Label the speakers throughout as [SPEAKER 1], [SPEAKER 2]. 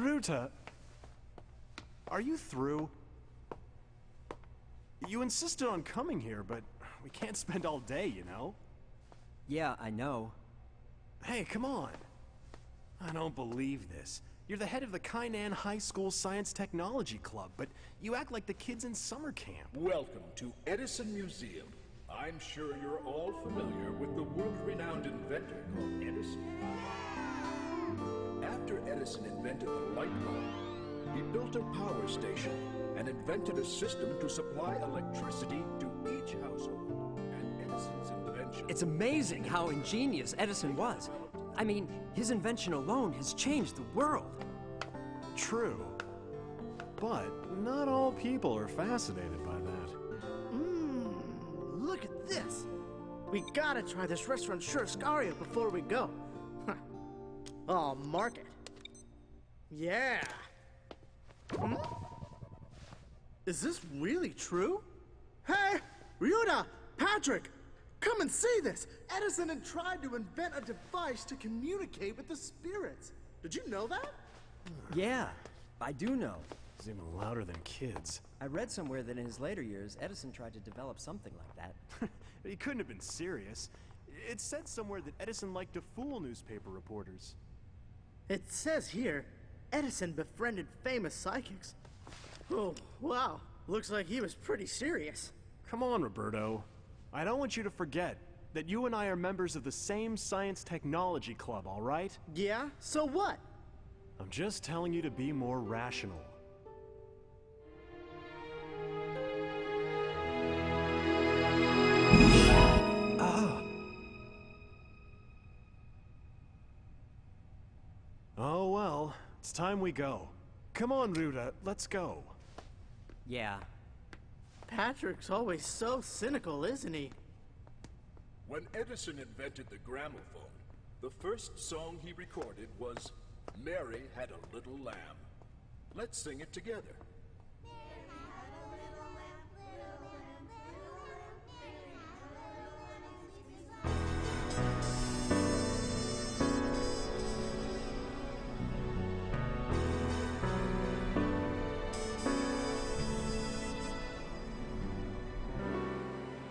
[SPEAKER 1] Ruta, are you through? You insisted on coming here, but we can't spend all day, you know?
[SPEAKER 2] Yeah, I know.
[SPEAKER 1] Hey, come on. I don't believe this. You're the head of the Kainan High School Science Technology Club, but you act like the kids in summer camp.
[SPEAKER 3] Welcome to Edison Museum. I'm sure you're all familiar with the world-renowned inventor called Edison. After Edison invented the light bulb, he built a power station and invented a system to supply electricity to each household. And Edison's invention...
[SPEAKER 2] It's amazing how ingenious Edison was. I mean, his invention alone has changed the world.
[SPEAKER 1] True. But not all people are fascinated by that.
[SPEAKER 4] Look at this. We gotta try this restaurant churrascaria before we go. I'll mark it. Yeah. Is this really true? Hey, Ryuho, Patrick, come and see this. Edison had tried to invent a device to communicate with the spirits. Did you know that?
[SPEAKER 2] Yeah, I do know.
[SPEAKER 1] He's even louder than kids.
[SPEAKER 2] I read somewhere that in his later years, Edison tried to develop something like that.
[SPEAKER 1] He couldn't have been serious. It said somewhere that Edison liked to fool newspaper reporters.
[SPEAKER 4] It says here, Edison befriended famous psychics. Oh, wow. Looks like he was pretty serious.
[SPEAKER 1] Come on, Roberto. I don't want you to forget that you and I are members of the same science technology club, all right?
[SPEAKER 4] Yeah? So what?
[SPEAKER 1] I'm just telling you to be more rational. Oh well, it's time we go. Come on, Ruta, let's go.
[SPEAKER 2] Yeah.
[SPEAKER 4] Patrick's always so cynical, isn't he?
[SPEAKER 3] When Edison invented the gramophone, the first song he recorded was Mary Had a Little Lamb. Let's sing it together.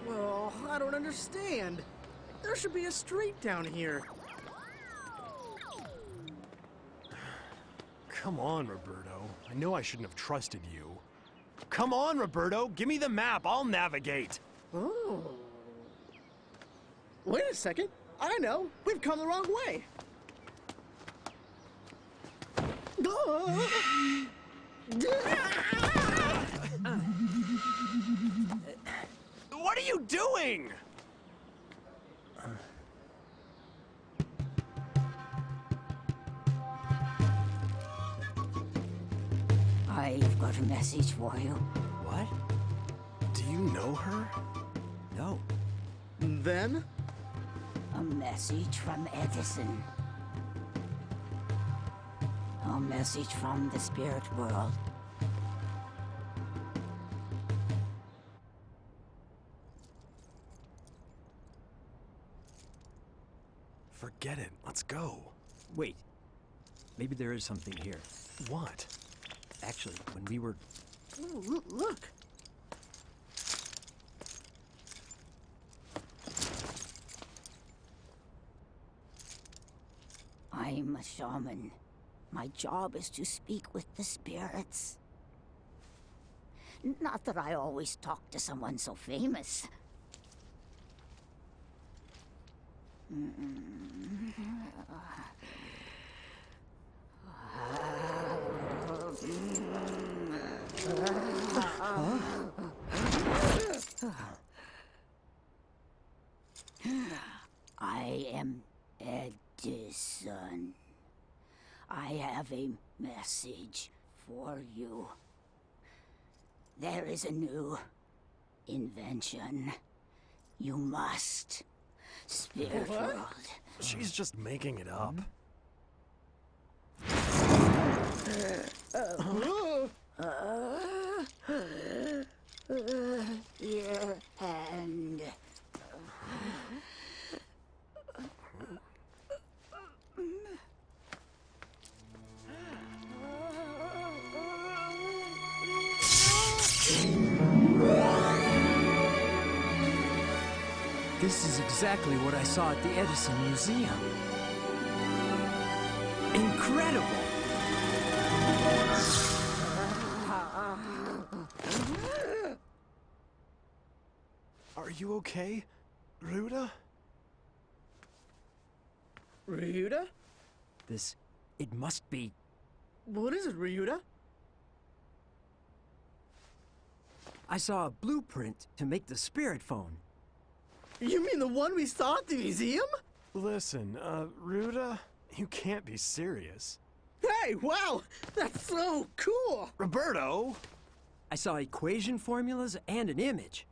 [SPEAKER 4] Well, I don't understand. There should be a street down here.
[SPEAKER 1] Come on, Roberto. I know I shouldn't have trusted you. Come on, Roberto. Give me the map. I'll navigate.
[SPEAKER 4] Oh. Wait a second. I know. We've come the wrong way.
[SPEAKER 1] What are you doing?
[SPEAKER 5] I've got a message for you.
[SPEAKER 2] What?
[SPEAKER 1] Do you know her?
[SPEAKER 2] No.
[SPEAKER 4] Then?
[SPEAKER 5] A message from Edison. A message from the spirit world.
[SPEAKER 1] Forget it. Let's go.
[SPEAKER 2] Wait. Maybe there is something here.
[SPEAKER 1] What?
[SPEAKER 2] Actually, when we were...
[SPEAKER 4] Oh, look.
[SPEAKER 5] I'm a shaman. My job is to speak with the spirits. Not that I always talk to someone so famous. I am Edison. I have a message for you. There is a new invention. You must. Spirit world.
[SPEAKER 1] She's just making it up.
[SPEAKER 5] Here and
[SPEAKER 2] This is exactly what I saw at the Edison Museum. Incredible!
[SPEAKER 1] Are you okay, Ryuda?
[SPEAKER 4] Ryuda?
[SPEAKER 2] It must be...
[SPEAKER 4] What is it, Ryuda?
[SPEAKER 2] I saw a blueprint to make the spirit phone.
[SPEAKER 4] You mean the one we saw at the museum?
[SPEAKER 1] Listen, Ryuda, you can't be serious.
[SPEAKER 4] Hey, wow! That's so cool!
[SPEAKER 1] Roberto!
[SPEAKER 2] I saw equation formulas and an image.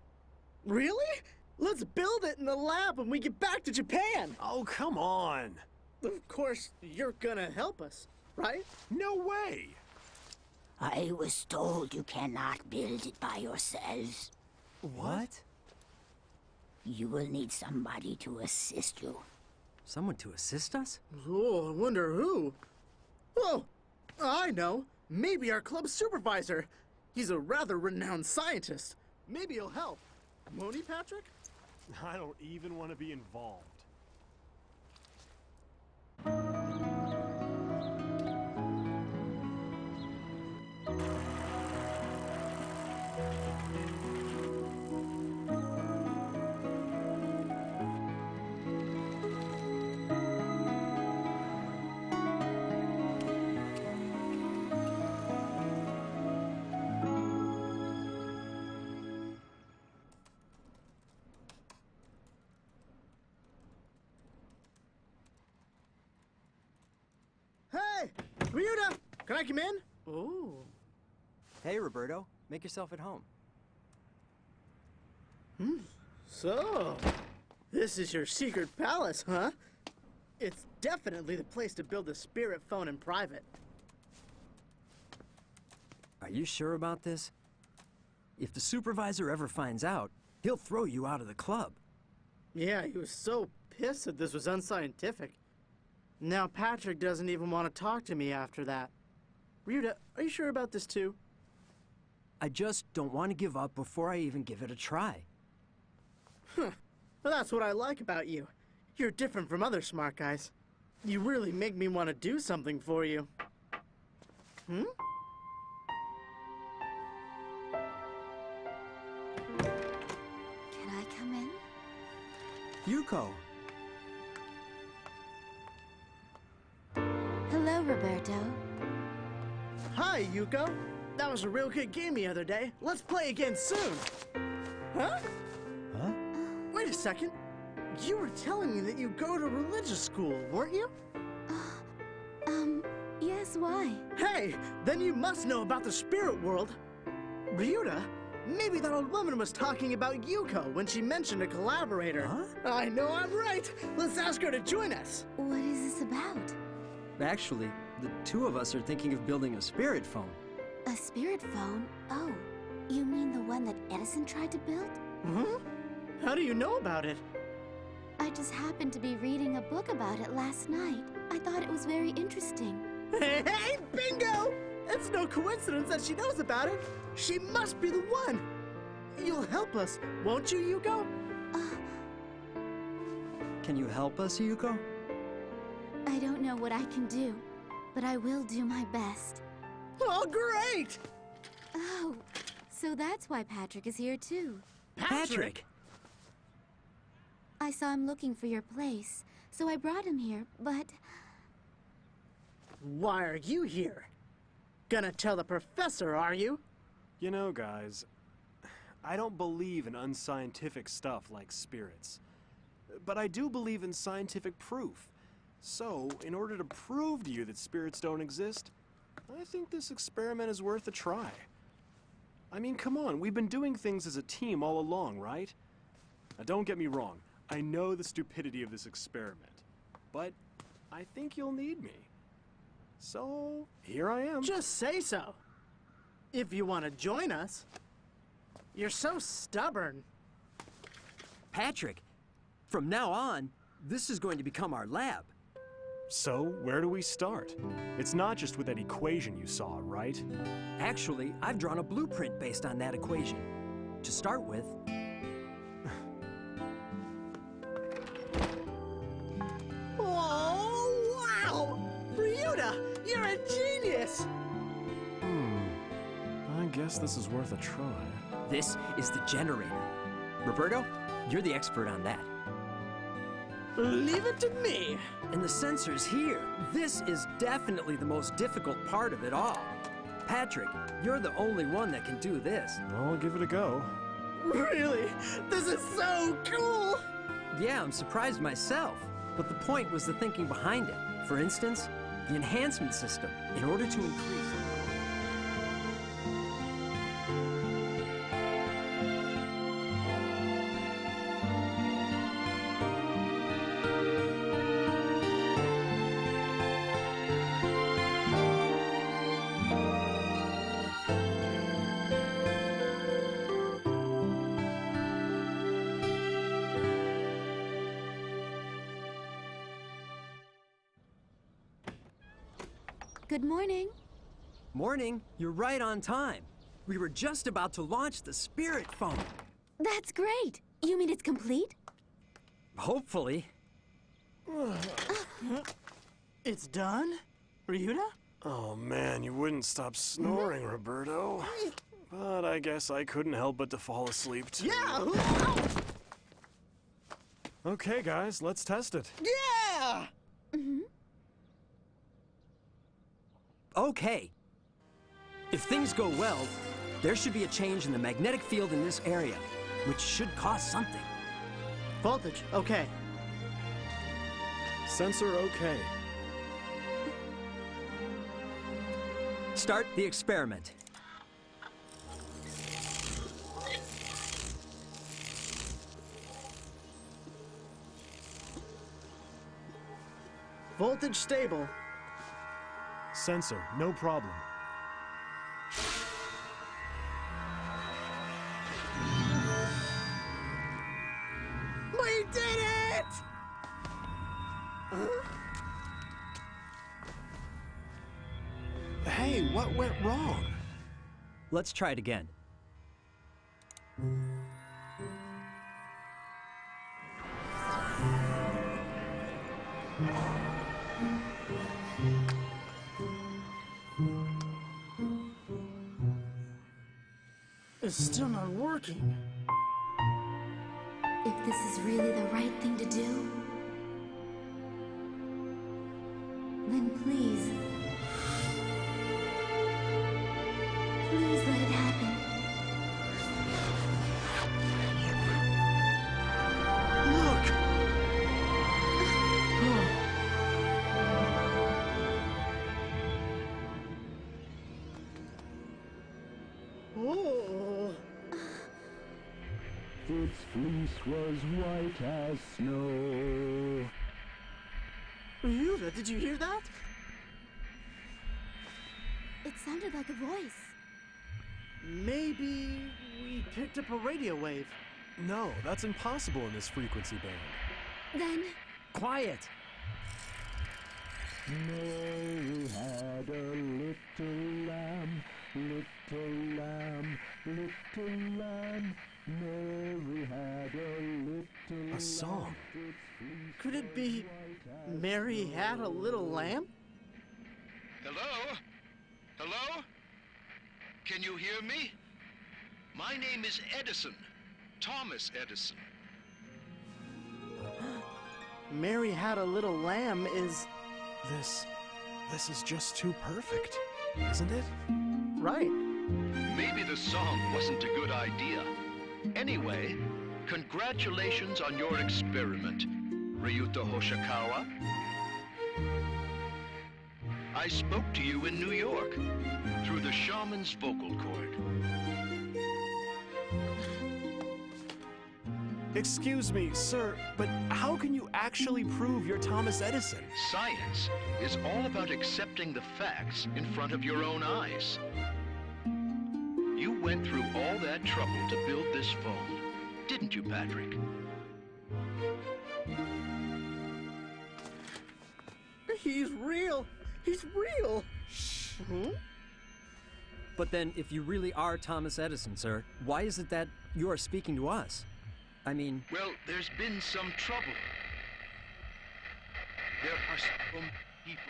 [SPEAKER 4] Really? Let's build it in the lab when we get back to Japan!
[SPEAKER 1] Oh, come on!
[SPEAKER 4] Of course, you're gonna help us, right?
[SPEAKER 1] No way!
[SPEAKER 5] I was told you cannot build it by yourselves.
[SPEAKER 2] What?
[SPEAKER 5] You will need somebody to assist you.
[SPEAKER 2] Someone to assist us?
[SPEAKER 4] Oh, I wonder who. Oh, I know. Maybe our club supervisor. He's a rather renowned scientist. Maybe he'll help. Won't he, Patrick?
[SPEAKER 1] I don't even want to be involved.
[SPEAKER 4] Hey, Ryuda, can I come in? Oh.
[SPEAKER 2] Hey, Roberto. Make yourself at home.
[SPEAKER 4] So, this is your secret palace, huh? It's definitely the place to build a spirit phone in private.
[SPEAKER 2] Are you sure about this? If the supervisor ever finds out, he'll throw you out of the club.
[SPEAKER 4] Yeah, he was so pissed that this was unscientific. Now Patrick doesn't even want to talk to me after that. Ryuda, are you sure about this too?
[SPEAKER 2] I just don't want to give up before I even give it a try.
[SPEAKER 4] Well, that's what I like about you. You're different from other smart guys. You really make me want to do something for you. Hmm?
[SPEAKER 6] Can I come in?
[SPEAKER 2] Yuko!
[SPEAKER 6] Hello, Roberto.
[SPEAKER 4] Hi, Yuko. That was a real good game the other day. Let's play again soon. Huh?
[SPEAKER 2] Huh?
[SPEAKER 4] Wait a second. You were telling me that you go to religious school, weren't you?
[SPEAKER 6] Yes, why?
[SPEAKER 4] Hey, then you must know about the spirit world. Ryuda, maybe that old woman was talking about Yuko when she mentioned a collaborator.
[SPEAKER 2] Huh?
[SPEAKER 4] I know I'm right. Let's ask her to join us.
[SPEAKER 6] What is this about?
[SPEAKER 2] Actually, the two of us are thinking of building a spirit phone.
[SPEAKER 6] A spirit phone? Oh, you mean the one that Edison tried to build?
[SPEAKER 4] Huh? How do you know about it?
[SPEAKER 6] I just happened to be reading a book about it last night. I thought it was very interesting.
[SPEAKER 4] Hey, bingo! It's no coincidence that she knows about it. She must be the one. You'll help us, won't you, Yuko?
[SPEAKER 2] Can you help us, Yuko?
[SPEAKER 6] I don't know what I can do, but I will do my best.
[SPEAKER 4] Oh, great!
[SPEAKER 6] Oh, so that's why Patrick is here too.
[SPEAKER 2] Patrick!
[SPEAKER 6] I saw him looking for your place, so I brought him here, but...
[SPEAKER 4] Why are you here? Gonna tell the professor, are you?
[SPEAKER 1] You know, guys, I don't believe in unscientific stuff like spirits. But I do believe in scientific proof. So, in order to prove to you that spirits don't exist, I think this experiment is worth a try. I mean, come on, we've been doing things as a team all along, right? Now, don't get me wrong. I know the stupidity of this experiment. But I think you'll need me. So, here I am.
[SPEAKER 4] Just say so. If you want to join us. You're so stubborn.
[SPEAKER 2] Patrick, from now on, this is going to become our lab.
[SPEAKER 1] So, where do we start? It's not just with that equation you saw, right?
[SPEAKER 2] Actually, I've drawn a blueprint based on that equation. To start with...
[SPEAKER 1] guess this is worth a try.
[SPEAKER 2] This is the generator. Roberto, you're the expert on that.
[SPEAKER 4] Leave it to me.
[SPEAKER 2] And the sensors here. This is definitely the most difficult part of it all. Patrick, you're the only one that can do this.
[SPEAKER 1] I'll give it a go.
[SPEAKER 4] Really? This is so cool!
[SPEAKER 2] Yeah, I'm surprised myself. But the point was the thinking behind it. For instance, the enhancement system, in order to increase...
[SPEAKER 6] Good morning.
[SPEAKER 2] Morning, you're right on time. We were just about to launch the Spirit Phone.
[SPEAKER 6] That's great. You mean it's complete?
[SPEAKER 2] Hopefully.
[SPEAKER 4] It's done? Ryuho?
[SPEAKER 1] Oh man, you wouldn't stop snoring, Roberto. But I guess I couldn't help but to fall asleep too.
[SPEAKER 4] Yeah!
[SPEAKER 1] Okay, guys, let's test it.
[SPEAKER 4] Yeah!
[SPEAKER 2] Okay. If things go well, there should be a change in the magnetic field in this area, which should cause something.
[SPEAKER 4] Voltage, okay.
[SPEAKER 1] Sensor okay.
[SPEAKER 2] Start the experiment.
[SPEAKER 4] Voltage stable.
[SPEAKER 1] Sensor, no problem.
[SPEAKER 4] We did it!
[SPEAKER 1] Hey, what went wrong?
[SPEAKER 2] Let's try it again.
[SPEAKER 4] It's still not working.
[SPEAKER 6] If this is really the right thing to do, then please, please let it happen.
[SPEAKER 1] Look!
[SPEAKER 4] Oh.
[SPEAKER 7] Its fleece was white as snow.
[SPEAKER 4] Ryuho, did you hear that?
[SPEAKER 6] It sounded like a voice.
[SPEAKER 4] Maybe we picked up a radio wave.
[SPEAKER 1] No, that's impossible in this frequency band.
[SPEAKER 6] Then,
[SPEAKER 2] Quiet!
[SPEAKER 7] Mary had a little lamb, little lamb, little lamb. Mary had a little
[SPEAKER 1] A song.
[SPEAKER 4] Could it be Mary had a little lamb?
[SPEAKER 8] Hello? Hello? Can you hear me? My name is Edison. Thomas Edison.
[SPEAKER 4] Mary had a little lamb is
[SPEAKER 1] This is just too perfect, isn't it?
[SPEAKER 4] right.
[SPEAKER 8] Maybe the song wasn't a good idea. Anyway, congratulations on your experiment, Ryuho Hoshikawa. I spoke to you in New York through the shaman's vocal cord.
[SPEAKER 1] Excuse me, sir, but how can you actually prove you're Thomas Edison?
[SPEAKER 8] Science is all about accepting the facts in front of your own eyes. You went through all that trouble to build this phone, didn't you, Patrick?
[SPEAKER 4] He's real. He's real.
[SPEAKER 2] But then, if you really are Thomas Edison, sir, why is it that you are speaking to us? I mean...
[SPEAKER 8] Well, there's been some trouble. There are some people...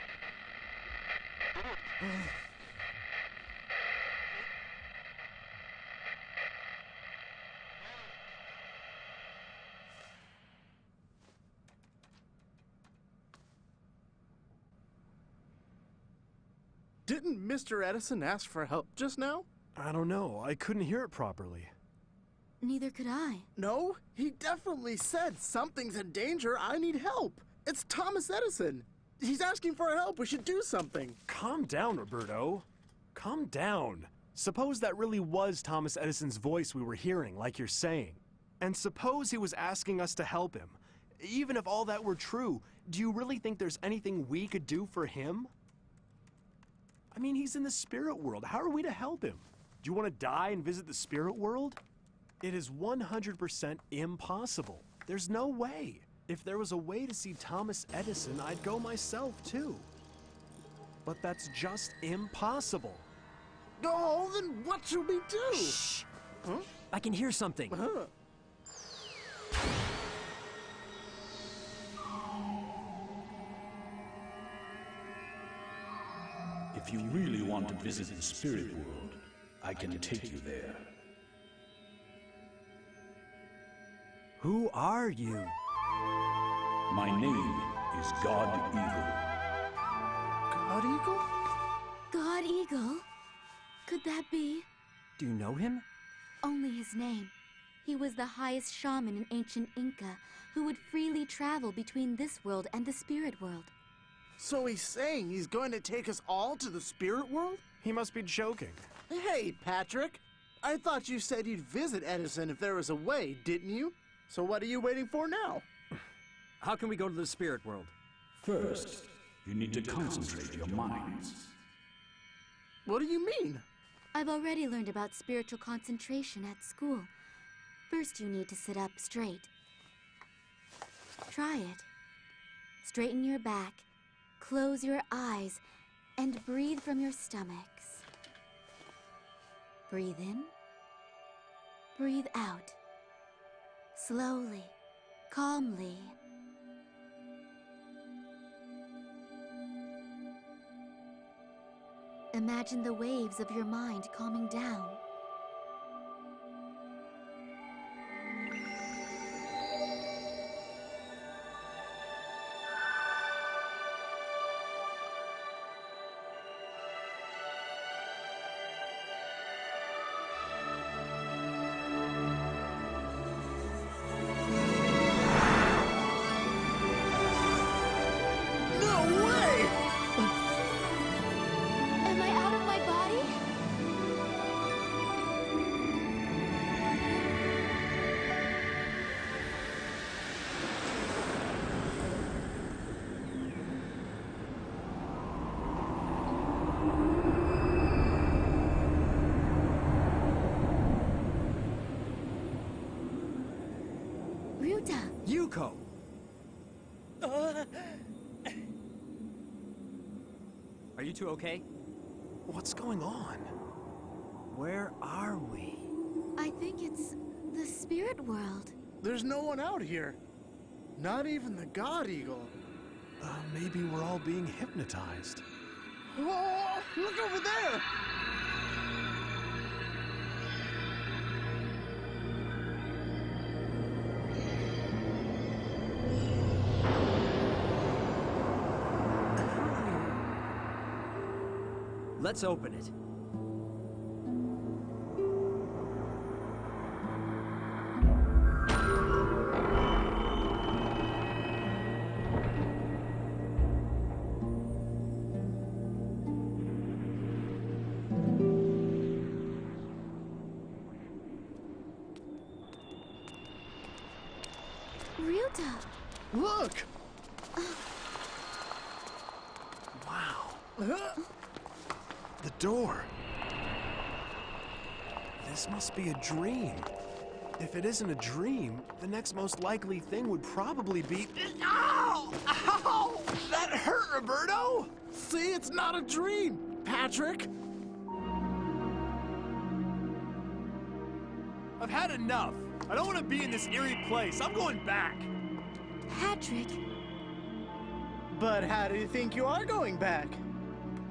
[SPEAKER 4] Didn't Mr. Edison ask for help just now?
[SPEAKER 1] I don't know. I couldn't hear it properly.
[SPEAKER 6] Neither could I.
[SPEAKER 4] No, he definitely said something's in danger, I need help. It's Thomas Edison. He's asking for help, we should do something.
[SPEAKER 1] Calm down, Roberto. Calm down. Suppose that really was Thomas Edison's voice we were hearing, like you're saying. And suppose he was asking us to help him. Even if all that were true, do you really think there's anything we could do for him? I mean, he's in the spirit world. How are we to help him? Do you want to die and visit the spirit world? It is 100% impossible. There's no way. If there was a way to see Thomas Edison, I'd go myself too. But that's just impossible.
[SPEAKER 4] Oh, then what should we do?
[SPEAKER 2] Shh!
[SPEAKER 4] Huh?
[SPEAKER 2] I can hear something.
[SPEAKER 3] If you really want to visit the spirit world, I can take you there.
[SPEAKER 2] Who are you?
[SPEAKER 3] My name is God Eagle.
[SPEAKER 4] God Eagle?
[SPEAKER 6] God Eagle? Could that be?
[SPEAKER 2] Do you know him?
[SPEAKER 6] Only his name. He was the highest shaman in ancient Inca, who would freely travel between this world and the spirit world.
[SPEAKER 4] So he's saying he's going to take us all to the spirit world?
[SPEAKER 1] He must be joking.
[SPEAKER 4] Hey, Patrick. I thought you said you'd visit Edison if there was a way, didn't you? So what are you waiting for now?
[SPEAKER 2] How can we go to the spirit world?
[SPEAKER 3] First, you need to concentrate your minds.
[SPEAKER 4] What do you mean?
[SPEAKER 6] I've already learned about spiritual concentration at school. First, you need to sit up straight. Try it. Straighten your back, close your eyes, and breathe from your stomachs. Breathe in. Breathe out. Slowly, calmly. Imagine the waves of your mind calming down.
[SPEAKER 2] Yuko! Are you two okay?
[SPEAKER 1] What's going on?
[SPEAKER 2] Where are we?
[SPEAKER 6] I think it's the spirit world.
[SPEAKER 4] There's no one out here. Not even the God Eagle.
[SPEAKER 1] Maybe we're all being hypnotized.
[SPEAKER 4] Oh, look over there!
[SPEAKER 2] Let's open it.
[SPEAKER 6] Ryuta!
[SPEAKER 4] Look!
[SPEAKER 1] Wow. The door. This must be a dream. If it isn't a dream, the next most likely thing would probably be... Ow! Ow! That hurt, Roberto!
[SPEAKER 4] See, it's not a dream, Patrick!
[SPEAKER 1] I've had enough. I don't want to be in this eerie place. I'm going back.
[SPEAKER 6] Patrick!
[SPEAKER 4] But how do you think you are going back?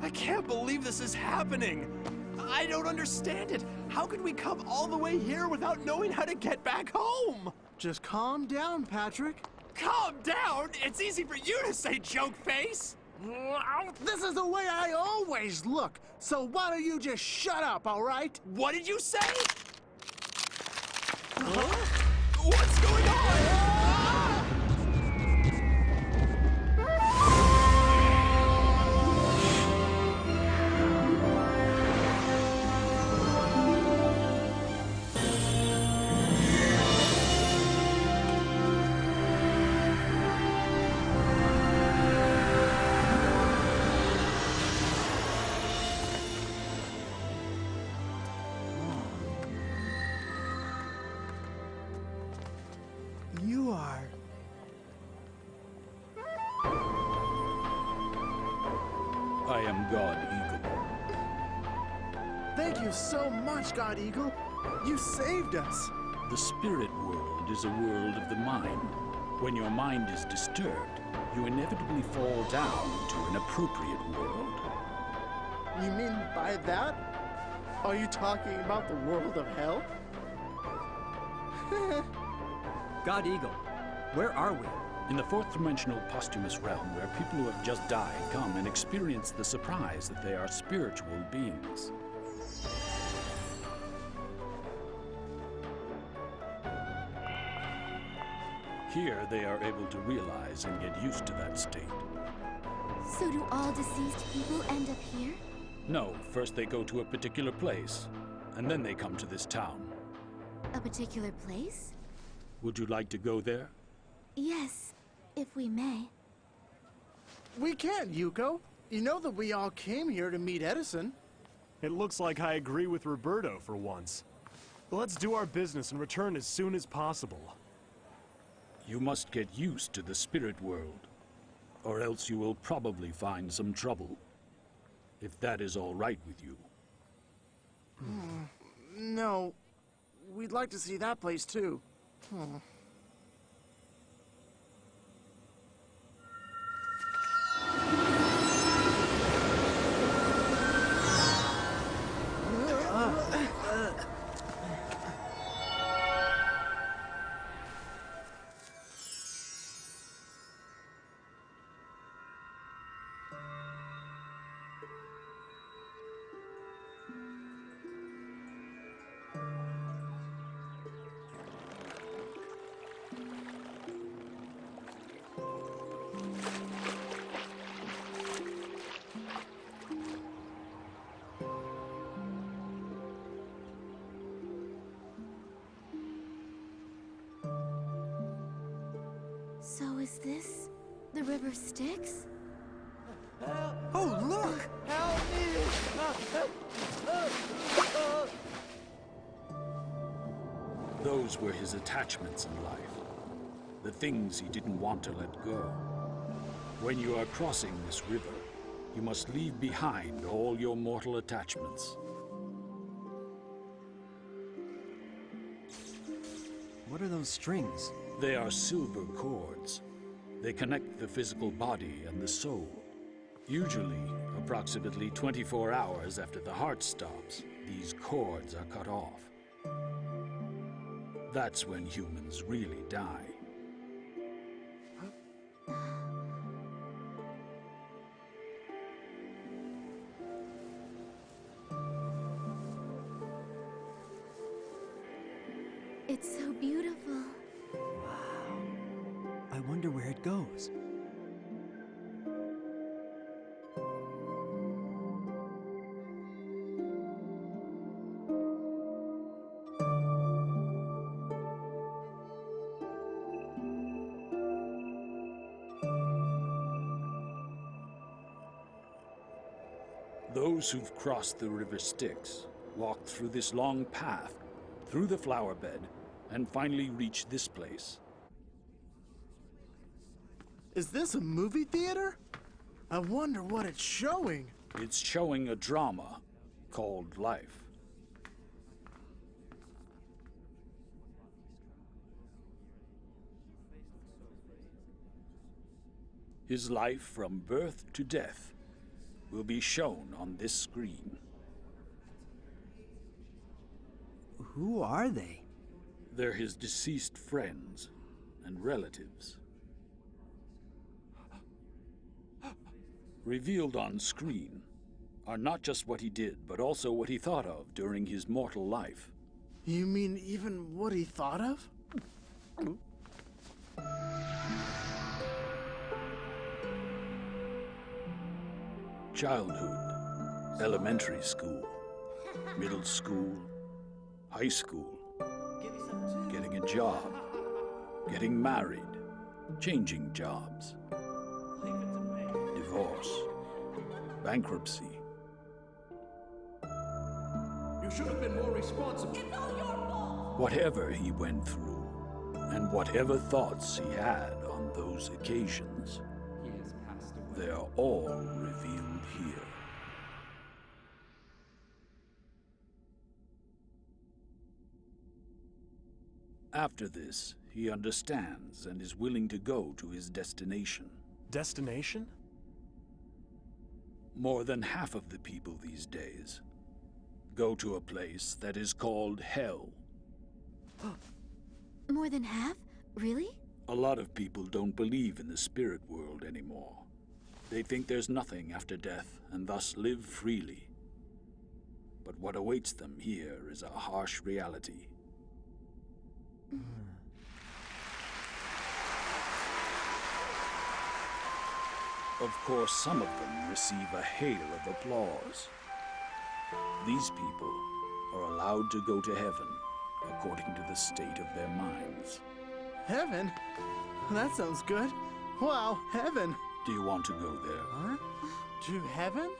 [SPEAKER 1] I can't believe this is happening. I don't understand it. How could we come all the way here without knowing how to get back home?
[SPEAKER 4] Just calm down, Patrick.
[SPEAKER 1] Calm down? It's easy for you to say, joke face.
[SPEAKER 4] This is the way I always look, so why don't you just shut up, all right?
[SPEAKER 1] What did you say? What's going on?
[SPEAKER 4] You are...
[SPEAKER 3] I am God Eagle.
[SPEAKER 4] Thank you so much, God Eagle. You saved us.
[SPEAKER 3] The spirit world is a world of the mind. When your mind is disturbed, you inevitably fall down to an appropriate world.
[SPEAKER 4] You mean by that? Are you talking about the world of hell?
[SPEAKER 2] God Eagle, where are we?
[SPEAKER 3] In the fourth dimensional posthumous realm, where people who have just died come and experience the surprise that they are spiritual beings. Here, they are able to realize and get used to that state.
[SPEAKER 6] So do all deceased people end up here?
[SPEAKER 3] No, first they go to a particular place, and then they come to this town.
[SPEAKER 6] A particular place?
[SPEAKER 3] Would you like to go there?
[SPEAKER 6] Yes, if we may.
[SPEAKER 4] We can, Yuko. You know that we all came here to meet Edison.
[SPEAKER 1] It looks like I agree with Roberto for once. Let's do our business and return as soon as possible.
[SPEAKER 3] You must get used to the spirit world, or else you will probably find some trouble. If that is all right with you.
[SPEAKER 4] No, we'd like to see that place too.
[SPEAKER 6] So is this the river Styx?
[SPEAKER 2] Oh, look!
[SPEAKER 3] Those were his attachments in life. The things he didn't want to let go. When you are crossing this river, you must leave behind all your mortal attachments.
[SPEAKER 2] What are those strings?
[SPEAKER 3] They are silver cords. They connect the physical body and the soul. Usually, approximately 24 hours after the heart stops, these cords are cut off. That's when humans really die.
[SPEAKER 6] It's so beautiful.
[SPEAKER 2] I wonder where it goes.
[SPEAKER 3] Those who've crossed the river Styx walk through this long path, through the flower bed, and finally reach this place.
[SPEAKER 4] Is this a movie theater? I wonder what it's showing.
[SPEAKER 3] It's showing a drama called life. His life from birth to death will be shown on this screen.
[SPEAKER 2] Who are they?
[SPEAKER 3] They're his deceased friends and relatives. Revealed on screen are not just what he did, but also what he thought of during his mortal life.
[SPEAKER 4] You mean even what he thought of?
[SPEAKER 3] Childhood, elementary school, middle school, high school, getting a job, getting married, changing jobs, divorce, bankruptcy.
[SPEAKER 9] You should have been more responsible.
[SPEAKER 5] It's all your fault!
[SPEAKER 3] Whatever he went through, and whatever thoughts he had on those occasions,
[SPEAKER 9] He has passed away.
[SPEAKER 3] they are all revealed here. After this, he understands and is willing to go to his destination.
[SPEAKER 1] Destination?
[SPEAKER 3] More than half of the people these days go to a place that is called hell.
[SPEAKER 6] More than half? Really?
[SPEAKER 3] A lot of people don't believe in the spirit world anymore. They think there's nothing after death and thus live freely. But what awaits them here is a harsh reality. Of course, some of them receive a hail of applause. These people are allowed to go to heaven according to the state of their minds.
[SPEAKER 4] Heaven? That sounds good. Wow, heaven.
[SPEAKER 3] Do you want to go there?
[SPEAKER 4] Huh? To heaven?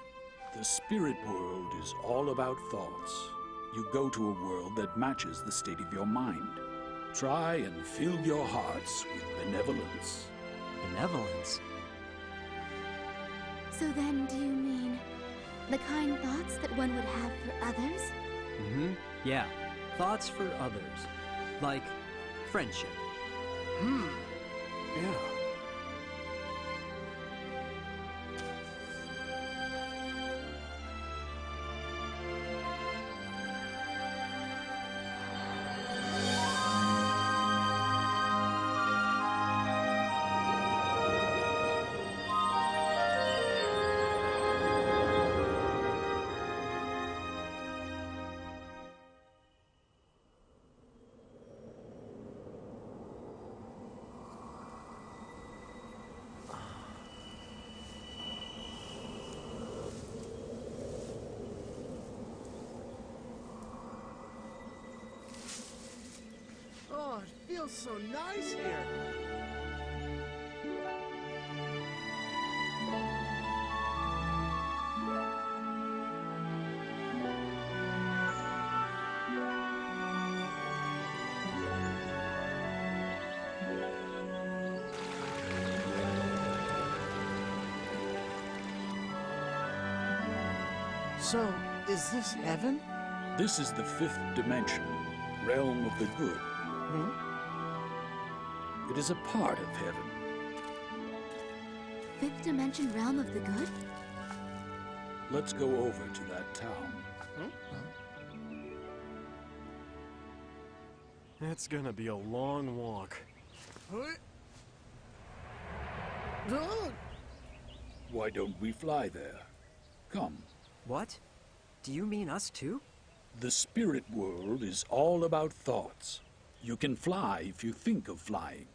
[SPEAKER 3] The spirit world is all about thoughts. You go to a world that matches the state of your mind. Try and fill your hearts with benevolence.
[SPEAKER 2] Benevolence?
[SPEAKER 6] So then, do you mean the kind thoughts that one would have for others?
[SPEAKER 2] Mm-hmm. Yeah. Thoughts for others. Like friendship.
[SPEAKER 1] Yeah.
[SPEAKER 4] Oh, it feels so nice here. So, is this heaven?
[SPEAKER 3] This is the fifth dimension, realm of the good. It is a part of heaven.
[SPEAKER 6] Fifth dimension realm of the good?
[SPEAKER 3] Let's go over to that town.
[SPEAKER 1] It's gonna be a long walk.
[SPEAKER 3] Why don't we fly there? Come.
[SPEAKER 2] What? Do you mean us too?
[SPEAKER 3] The spirit world is all about thoughts. You can fly if you think of flying.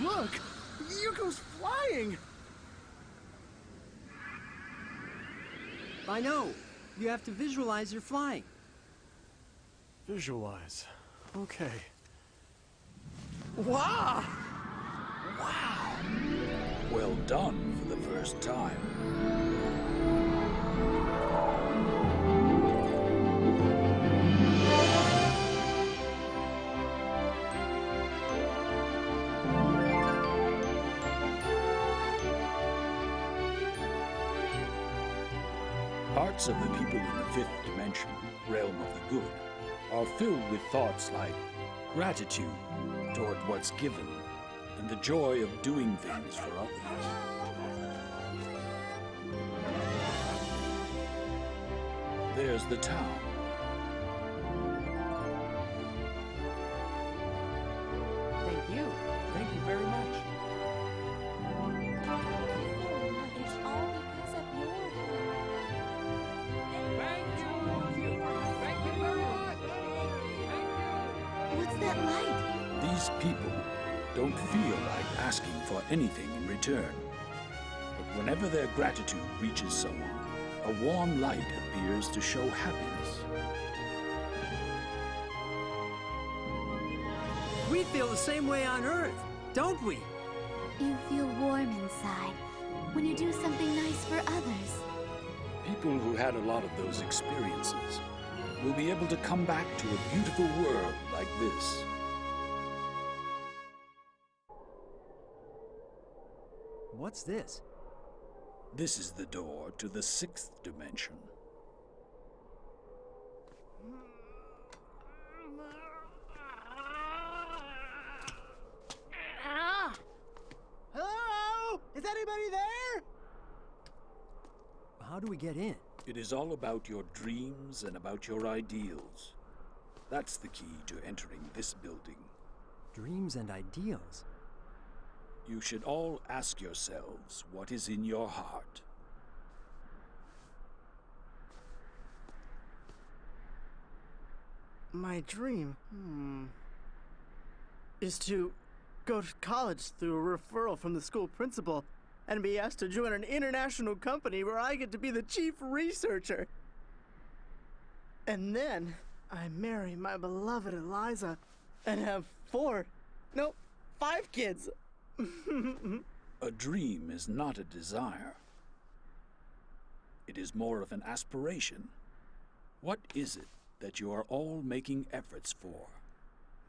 [SPEAKER 4] Look! Yuko's flying!
[SPEAKER 2] I know. You have to visualize you're flying.
[SPEAKER 1] Visualize. Okay.
[SPEAKER 4] Wow!
[SPEAKER 3] Well done for the first time. Hearts of the people in the fifth dimension, realm of the good, are filled with thoughts like gratitude toward what's given and the joy of doing things for others. There's the town. These people don't feel like asking for anything in return. But whenever their gratitude reaches someone, a warm light appears to show happiness.
[SPEAKER 2] We feel the same way on Earth, don't we?
[SPEAKER 6] You feel warm inside when you do something nice for others.
[SPEAKER 3] People who had a lot of those experiences will be able to come back to a beautiful world like this.
[SPEAKER 2] What's this?
[SPEAKER 3] This is the door to the 6th dimension.
[SPEAKER 4] Hello? Is anybody there?
[SPEAKER 2] How do we get in?
[SPEAKER 3] It is all about your dreams and about your ideals. That's the key to entering this building.
[SPEAKER 2] Dreams and ideals.
[SPEAKER 3] You should all ask yourselves what is in your heart.
[SPEAKER 4] My dream, is to go to college through a referral from the school principal and be asked to join an international company where I get to be the chief researcher. And then I marry my beloved Eliza and have 5 kids.
[SPEAKER 3] A dream is not a desire. It is more of an aspiration. What is it that you are all making efforts for?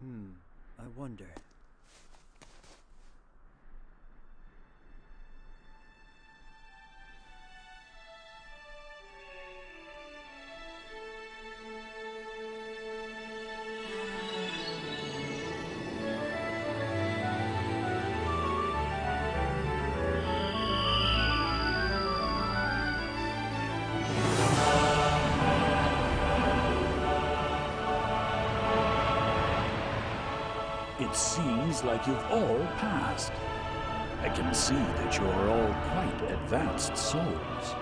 [SPEAKER 2] I wonder.
[SPEAKER 3] It seems like you've all passed. I can see that you're all quite advanced souls.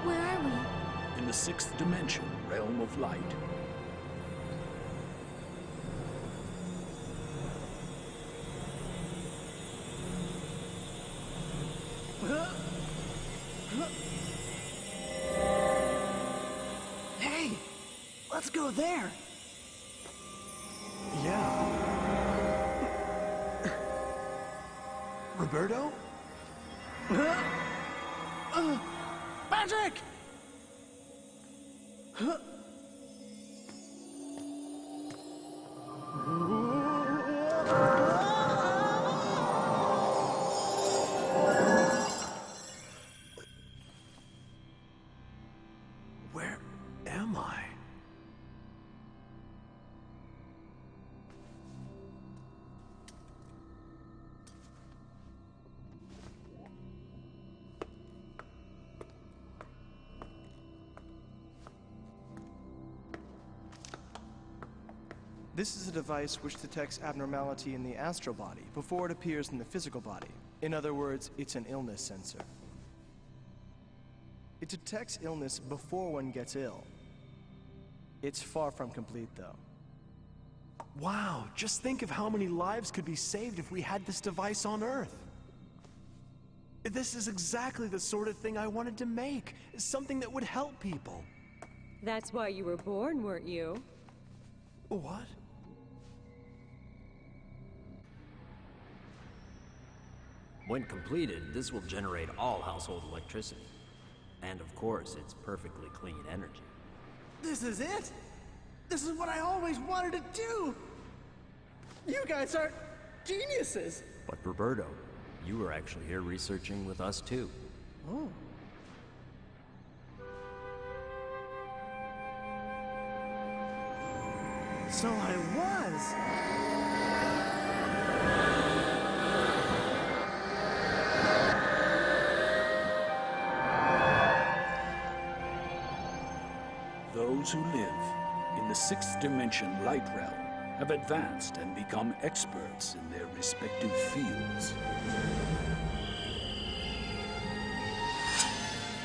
[SPEAKER 6] Where are we?
[SPEAKER 3] In the 6th dimension, realm of light.
[SPEAKER 4] Hey, let's go there.
[SPEAKER 1] Yeah. Roberto?
[SPEAKER 4] Patrick!
[SPEAKER 1] Where am I?
[SPEAKER 10] This is a device which detects abnormality in the astral body before it appears in the physical body. In other words, it's an illness sensor. It detects illness before one gets ill. It's far from complete, though.
[SPEAKER 1] Wow, just think of how many lives could be saved if we had this device on Earth. This is exactly the sort of thing I wanted to make. Something that would help people.
[SPEAKER 11] That's why you were born, weren't you?
[SPEAKER 1] What?
[SPEAKER 2] When completed, this will generate all household electricity. And of course, it's perfectly clean energy.
[SPEAKER 4] This is it! This is what I always wanted to do! You guys are geniuses!
[SPEAKER 2] But Roberto, you were actually here researching with us too.
[SPEAKER 4] Oh. So I was!
[SPEAKER 3] those who live in the sixth dimension light realm have advanced and become experts in their respective fields.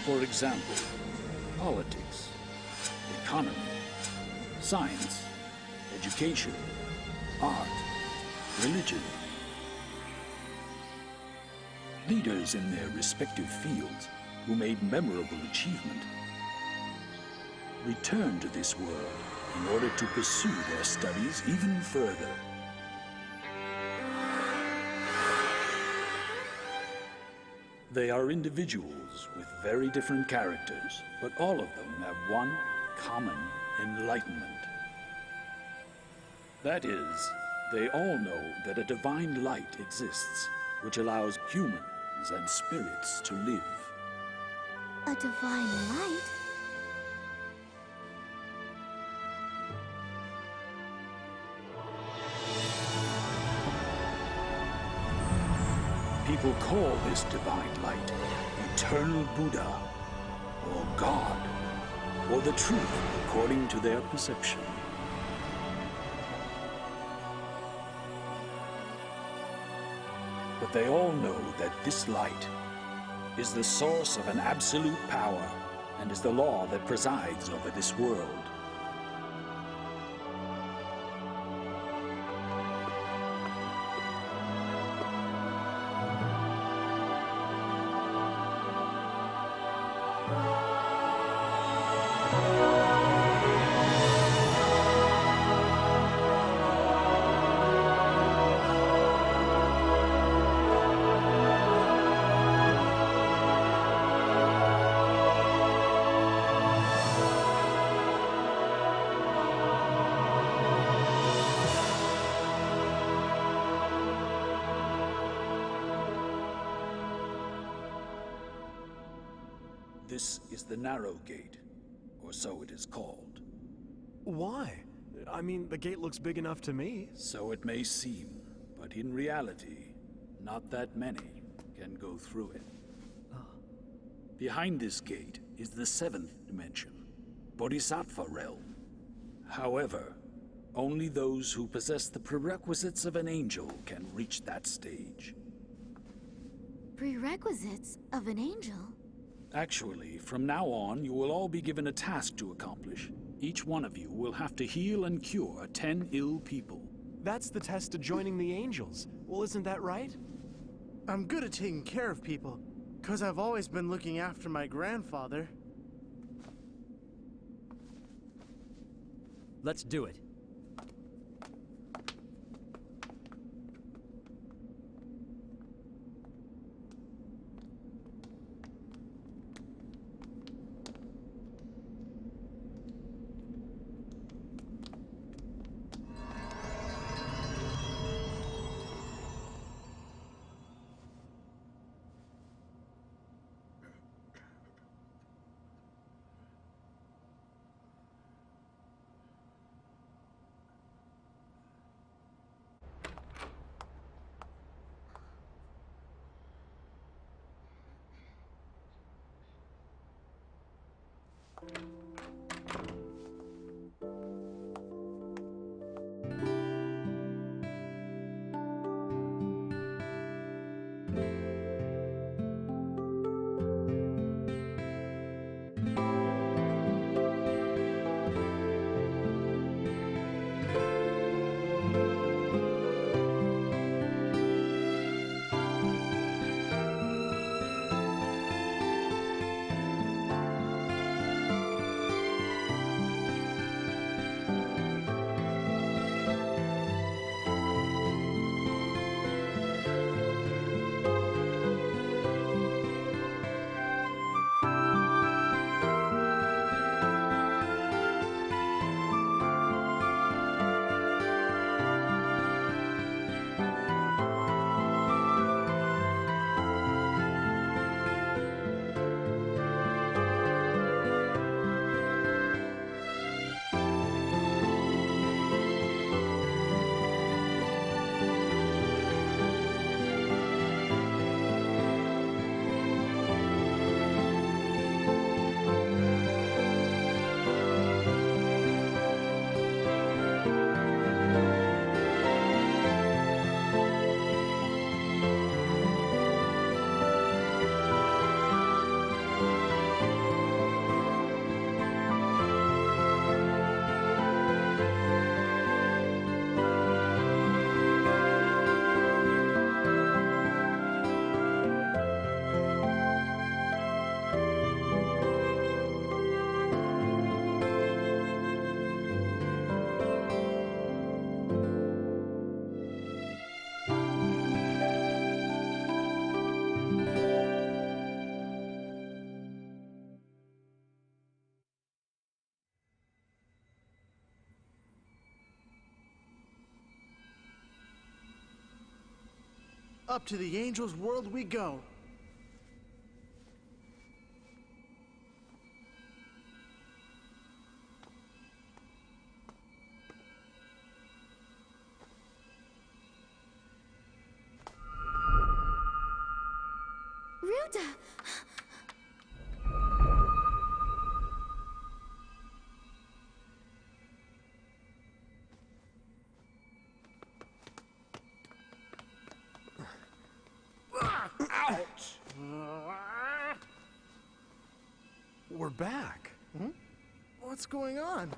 [SPEAKER 3] For example, politics, economy, science, education, art, religion. Leaders in their respective fields who made memorable achievement return to this world in order to pursue their studies even further. They are individuals with very different characters, but all of them have one common enlightenment. That is, they all know that a divine light exists, which allows humans and spirits to live.
[SPEAKER 6] A divine light?
[SPEAKER 3] People call this divine light eternal Buddha, or God, or the truth according to their perception. But they all know that this light is the source of an absolute power and is the law that presides over this world. This is the narrow gate, or so it is called.
[SPEAKER 1] Why? I mean, the gate looks big enough to me.
[SPEAKER 3] So it may seem, but in reality, not that many can go through it. Behind this gate is the seventh dimension, Bodhisattva realm. However, only those who possess the prerequisites of an angel can reach that stage.
[SPEAKER 6] Prerequisites of an angel?
[SPEAKER 3] Actually, from now on, you will all be given a task to accomplish. Each one of you will have to heal and cure 10 ill people.
[SPEAKER 1] That's the test to joining the angels. Well, isn't that right?
[SPEAKER 4] I'm good at taking care of people, 'cause I've always been looking after my grandfather.
[SPEAKER 2] Let's do it.
[SPEAKER 4] Up to the angels' world we go.
[SPEAKER 6] Ryuda!
[SPEAKER 1] Ouch! We're back.
[SPEAKER 4] Hmm? What's going on?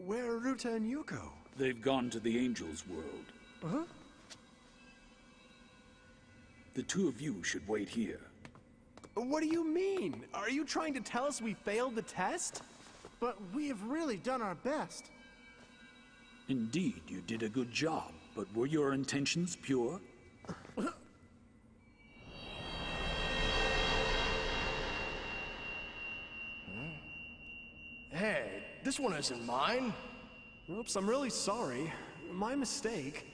[SPEAKER 1] Where are Ruta and Yuko?
[SPEAKER 3] They've gone to the angels' world.
[SPEAKER 4] Huh?
[SPEAKER 3] The two of you should wait here.
[SPEAKER 1] What do you mean? Are you trying to tell us we failed the test?
[SPEAKER 4] But we have really done our best.
[SPEAKER 3] Indeed, you did a good job, but were your intentions pure?
[SPEAKER 10] Hey, this one isn't mine.
[SPEAKER 1] Oops, I'm really sorry. My mistake.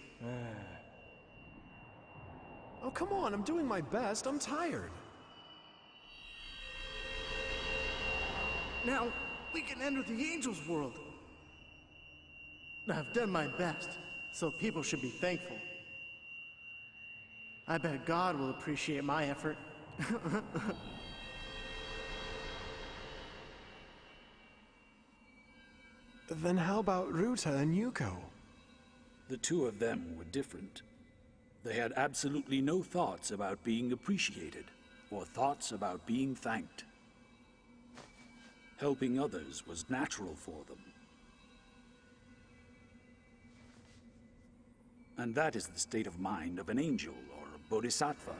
[SPEAKER 1] Oh, come on, I'm doing my best. I'm tired.
[SPEAKER 4] Now, we can enter the angels' world. I've done my best, so people should be thankful. I bet God will appreciate my effort.
[SPEAKER 1] Then how about Ruta and Yuko?
[SPEAKER 3] The two of them were different. They had absolutely no thoughts about being appreciated, or thoughts about being thanked. Helping others was natural for them. And that is the state of mind of an angel or a bodhisattva.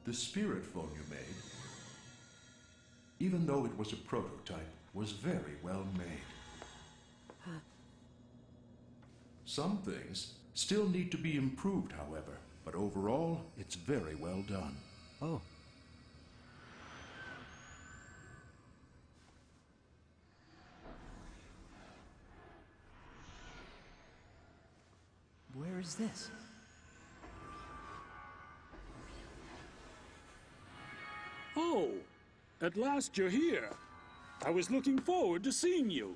[SPEAKER 12] The spirit phone you made, even though it was a prototype, was very well made. Some things still need to be improved, however, but overall, it's very well done.
[SPEAKER 2] Oh. Where is this?
[SPEAKER 3] Oh, at last you're here. I was looking forward to seeing you.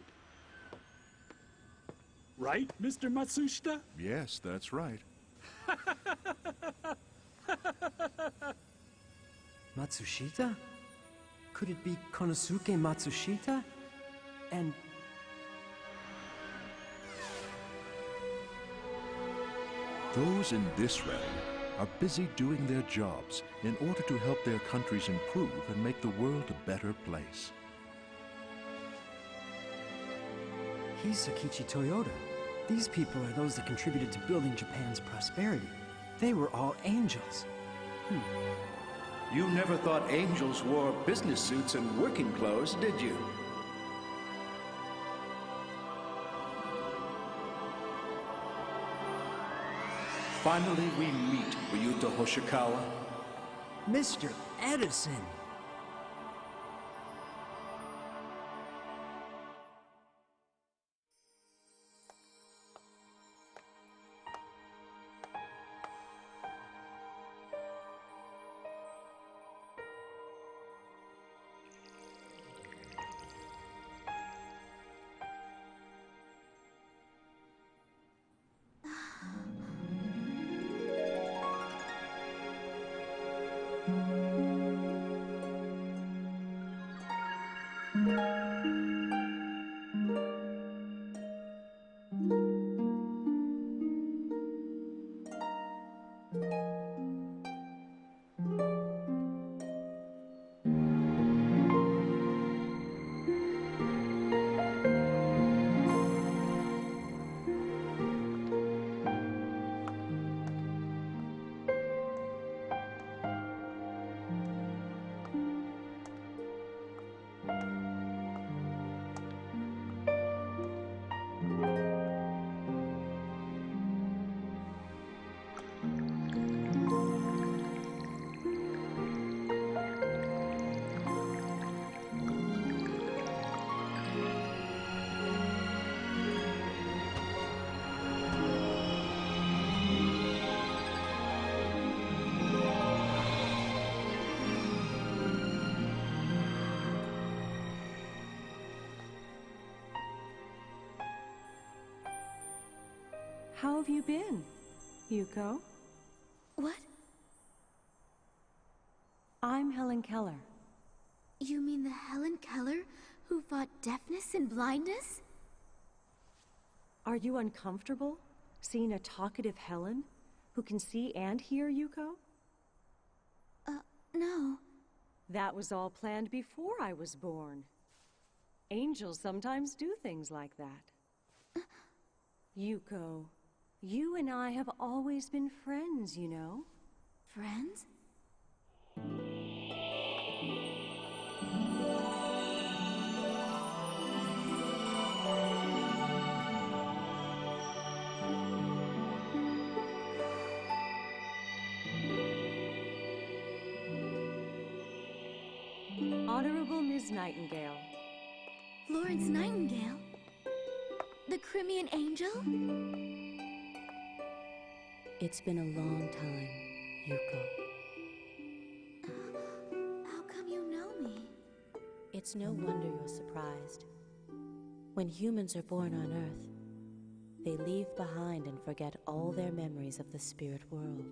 [SPEAKER 3] Right, Mr. Matsushita?
[SPEAKER 12] Yes, that's right.
[SPEAKER 2] Matsushita? Could it be Konosuke Matsushita? And...
[SPEAKER 12] Those in this realm are busy doing their jobs in order to help their countries improve and make the world a better place.
[SPEAKER 2] He's Sakichi Toyota. These people are those that contributed to building Japan's prosperity. They were all angels.
[SPEAKER 13] You never thought angels wore business suits and working clothes, did you? Finally, we meet Ryuho Hoshikawa.
[SPEAKER 2] Mr. Edison!
[SPEAKER 11] How have you been, Yuko?
[SPEAKER 6] What?
[SPEAKER 11] I'm Helen Keller.
[SPEAKER 6] You mean the Helen Keller who fought deafness and blindness?
[SPEAKER 11] Are you uncomfortable seeing a talkative Helen who can see and hear, Yuko?
[SPEAKER 6] No.
[SPEAKER 11] That was all planned before I was born. Angels sometimes do things like that. Yuko, you and I have always been friends, you know.
[SPEAKER 6] Friends?
[SPEAKER 11] Honorable Ms. Nightingale.
[SPEAKER 6] Florence Nightingale? The Crimean angel?
[SPEAKER 14] It's been a long time, Yuko.
[SPEAKER 6] How come you know me?
[SPEAKER 14] It's no wonder you're surprised. When humans are born on Earth, they leave behind and forget all their memories of the spirit world.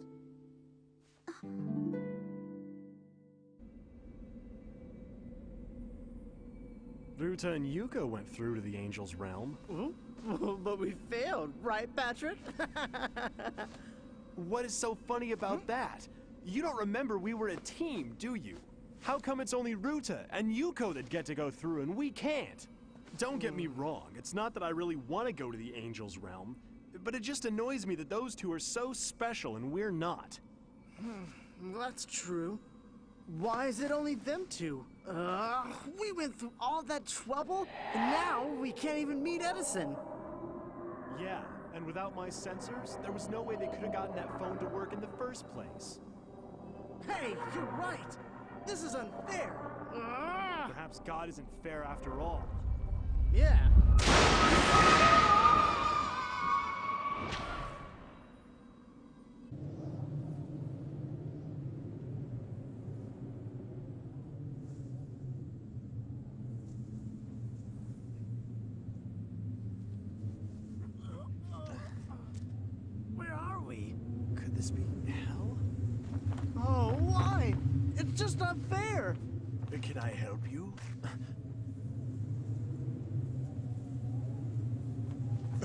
[SPEAKER 1] Ryuta and Yuko went through to the angel's realm.
[SPEAKER 4] But we failed, right, Patrick?
[SPEAKER 1] What is so funny about that? You don't remember we were a team, do you? How come it's only Ryuta and Yuko that get to go through and we can't? Don't get me wrong, it's not that I really want to go to the angel's realm, but it just annoys me that those two are so special and we're not.
[SPEAKER 4] That's true. Why is it only them two? We went through all that trouble, and now we can't even meet Edison.
[SPEAKER 1] Yeah, and without my sensors, there was no way they could have gotten that phone to work in the first place.
[SPEAKER 4] Hey, you're right! This is unfair!
[SPEAKER 1] Perhaps God isn't fair after all.
[SPEAKER 4] Yeah.
[SPEAKER 1] Where are we? Could this be hell?
[SPEAKER 4] Oh, why? It's just unfair!
[SPEAKER 1] Can I help you?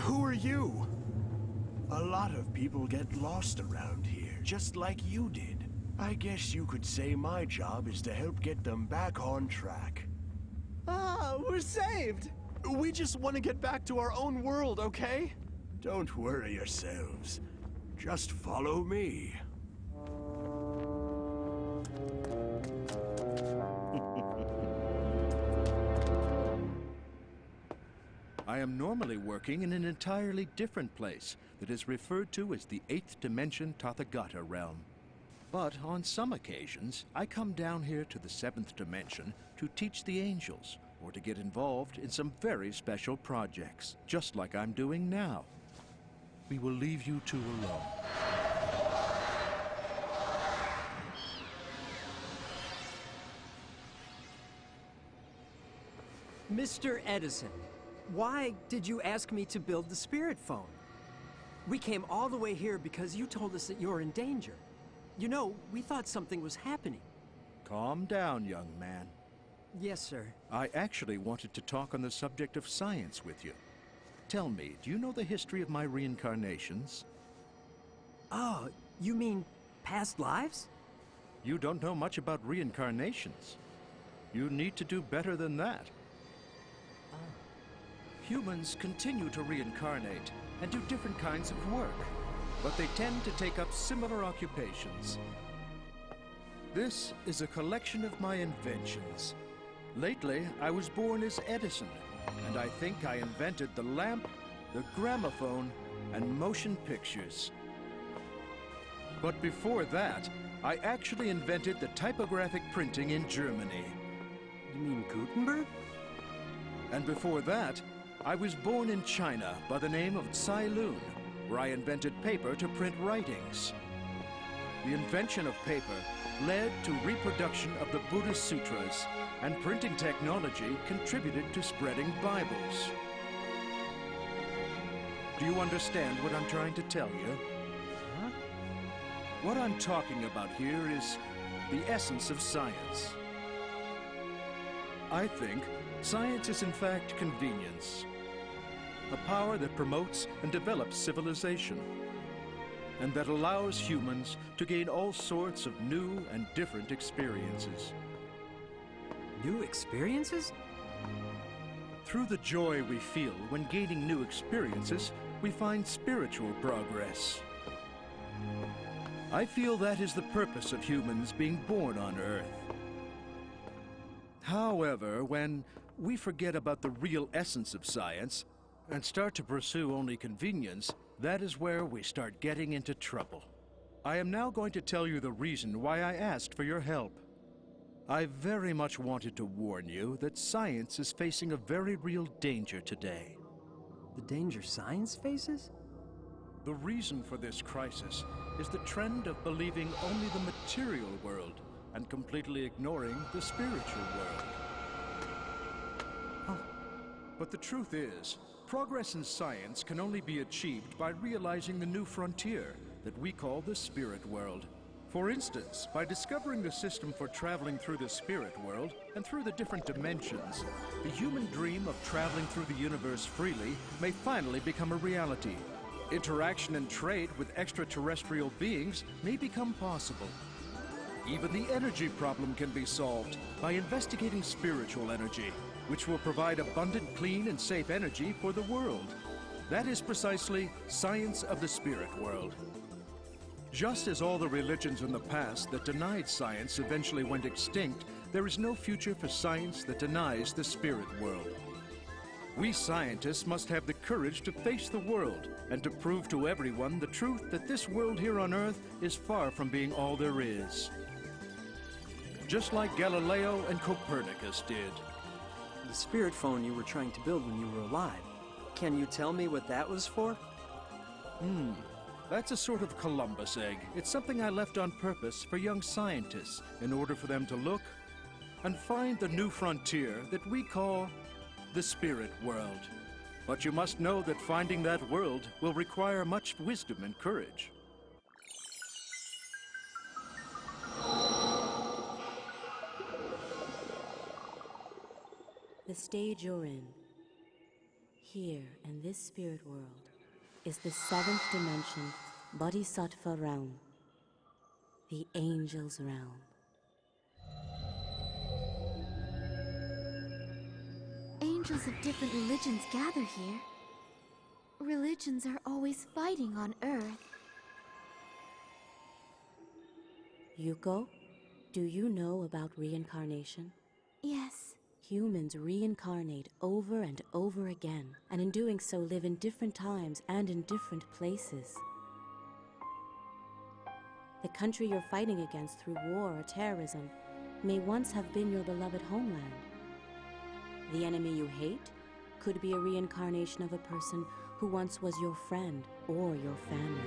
[SPEAKER 1] Who are you?
[SPEAKER 15] A lot of people get lost around here, just like you did. I guess you could say my job is to help get them back on track.
[SPEAKER 4] Ah, we're saved!
[SPEAKER 1] We just want to get back to our own world, okay?
[SPEAKER 15] Don't worry yourselves. Just follow me.
[SPEAKER 12] I am normally working in an entirely different place that is referred to as the 8th dimension Tathagata realm. But on some occasions, I come down here to the 7th dimension to teach the angels or to get involved in some very special projects, just like I'm doing now. We will leave you two alone.
[SPEAKER 2] Mr. Edison, why did you ask me to build the spirit phone? We came all the way here because you told us that you're in danger. You know, we thought something was happening.
[SPEAKER 12] Calm down, young man.
[SPEAKER 2] Yes, sir.
[SPEAKER 12] I actually wanted to talk on the subject of science with you. Tell me, do you know the history of my reincarnations?
[SPEAKER 2] Oh, you mean past lives?
[SPEAKER 12] You don't know much about reincarnations. You need to do better than that. Humans continue to reincarnate and do different kinds of work, but they tend to take up similar occupations. This is a collection of my inventions. Lately, I was born as Edison, and I think I invented the lamp, the gramophone, and motion pictures. But before that, I actually invented the typographic printing in Germany.
[SPEAKER 2] You mean Gutenberg?
[SPEAKER 12] And before that, I was born in China by the name of Tsai Lun, where I invented paper to print writings. The invention of paper led to reproduction of the Buddhist sutras, and printing technology contributed to spreading Bibles. Do you understand what I'm trying to tell you?
[SPEAKER 2] Huh?
[SPEAKER 12] What I'm talking about here is the essence of science. I think science is in fact convenience, a power that promotes and develops civilization, and that allows humans to gain all sorts of new and different experiences.
[SPEAKER 2] New experiences?
[SPEAKER 12] Through the joy we feel when gaining new experiences, we find spiritual progress. I feel that is the purpose of humans being born on Earth. However, when we forget about the real essence of science and start to pursue only convenience, that is where we start getting into trouble. I am now going to tell you the reason why I asked for your help. I very much wanted to warn you that science is facing a very real danger today.
[SPEAKER 2] The danger science faces?
[SPEAKER 12] The reason for this crisis is the trend of believing only the material world and completely ignoring the spiritual world.
[SPEAKER 2] Oh.
[SPEAKER 12] But the truth is, progress in science can only be achieved by realizing the new frontier that we call the spirit world. For instance, by discovering the system for traveling through the spirit world and through the different dimensions, the human dream of traveling through the universe freely may finally become a reality. Interaction and trade with extraterrestrial beings may become possible. Even the energy problem can be solved by investigating spiritual energy, which will provide abundant, clean, and safe energy for the world. That is precisely science of the spirit world. Just as all the religions in the past that denied science eventually went extinct, there is no future for science that denies the spirit world. We scientists must have the courage to face the world and to prove to everyone the truth that this world here on Earth is far from being all there is. Just like Galileo and Copernicus did.
[SPEAKER 2] The spirit phone you were trying to build when you were alive. Can you tell me what that was for?
[SPEAKER 12] That's a sort of Columbus egg. It's something I left on purpose for young scientists in order for them to look and find the new frontier that we call the spirit world. But you must know that finding that world will require much wisdom and courage.
[SPEAKER 14] The stage you're in, here in this spirit world, is the 7th dimension, Bodhisattva realm, the angel's realm.
[SPEAKER 6] Angels of different religions gather here. Religions are always fighting on Earth.
[SPEAKER 14] Yuko, do you know about reincarnation?
[SPEAKER 6] Yes.
[SPEAKER 14] Humans reincarnate over and over again, and in doing so live in different times and in different places. The country you're fighting against through war or terrorism may once have been your beloved homeland. The enemy you hate could be a reincarnation of a person who once was your friend or your family.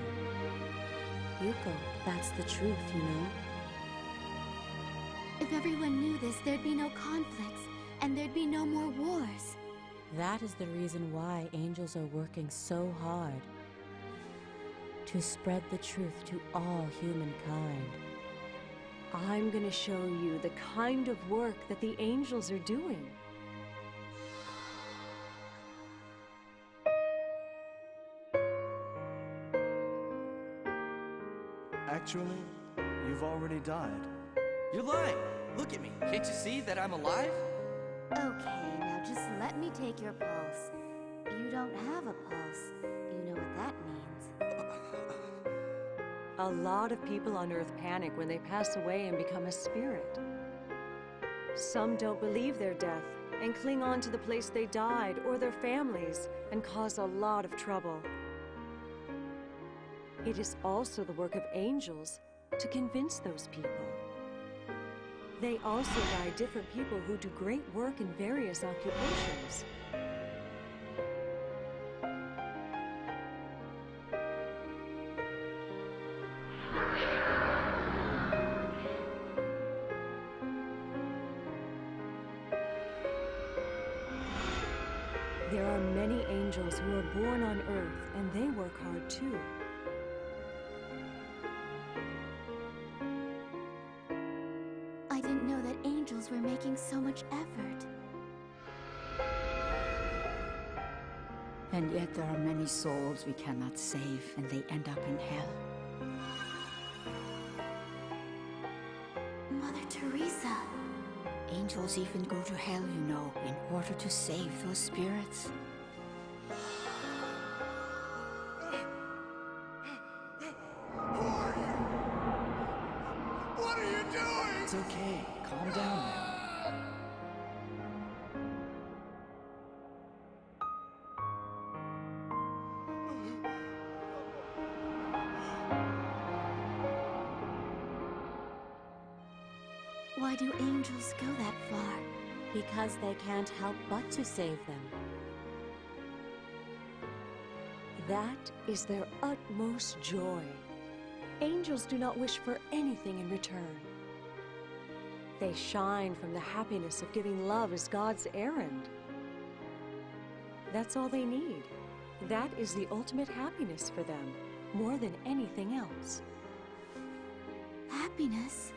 [SPEAKER 14] Yuko, that's the truth, you know?
[SPEAKER 6] If everyone knew this, there'd be no conflicts, and there'd be no more wars.
[SPEAKER 14] That is the reason why angels are working so hard. To spread the truth to all humankind.
[SPEAKER 11] I'm gonna show you the kind of work that the angels are doing.
[SPEAKER 10] Actually, you've already died.
[SPEAKER 16] You're lying! Look at me. Can't you see that I'm alive?
[SPEAKER 6] Okay, now just let me take your pulse. You don't have a pulse. You know what that means.
[SPEAKER 11] A lot of people on Earth panic when they pass away and become a spirit. Some don't believe their death and cling on to the place they died or their families and cause a lot of trouble. It is also the work of angels to convince those people. They also guide different people who do great work in various occupations. There are many angels who are born on Earth, and they work hard too.
[SPEAKER 6] I didn't know that angels were making so much effort.
[SPEAKER 5] And yet there are many souls we cannot save, and they end up in hell.
[SPEAKER 6] Mother Teresa.
[SPEAKER 5] Angels even go to hell, you know, in order to save those spirits.
[SPEAKER 15] What are you doing?
[SPEAKER 16] It's okay. Calm down now.
[SPEAKER 6] Why do angels go that far?
[SPEAKER 14] Because they can't help but to save them.
[SPEAKER 11] That is their utmost joy. Angels do not wish for anything in return. They shine from the happiness of giving love as God's errand. That's all they need. That is the ultimate happiness for them, more than anything else.
[SPEAKER 6] Happiness?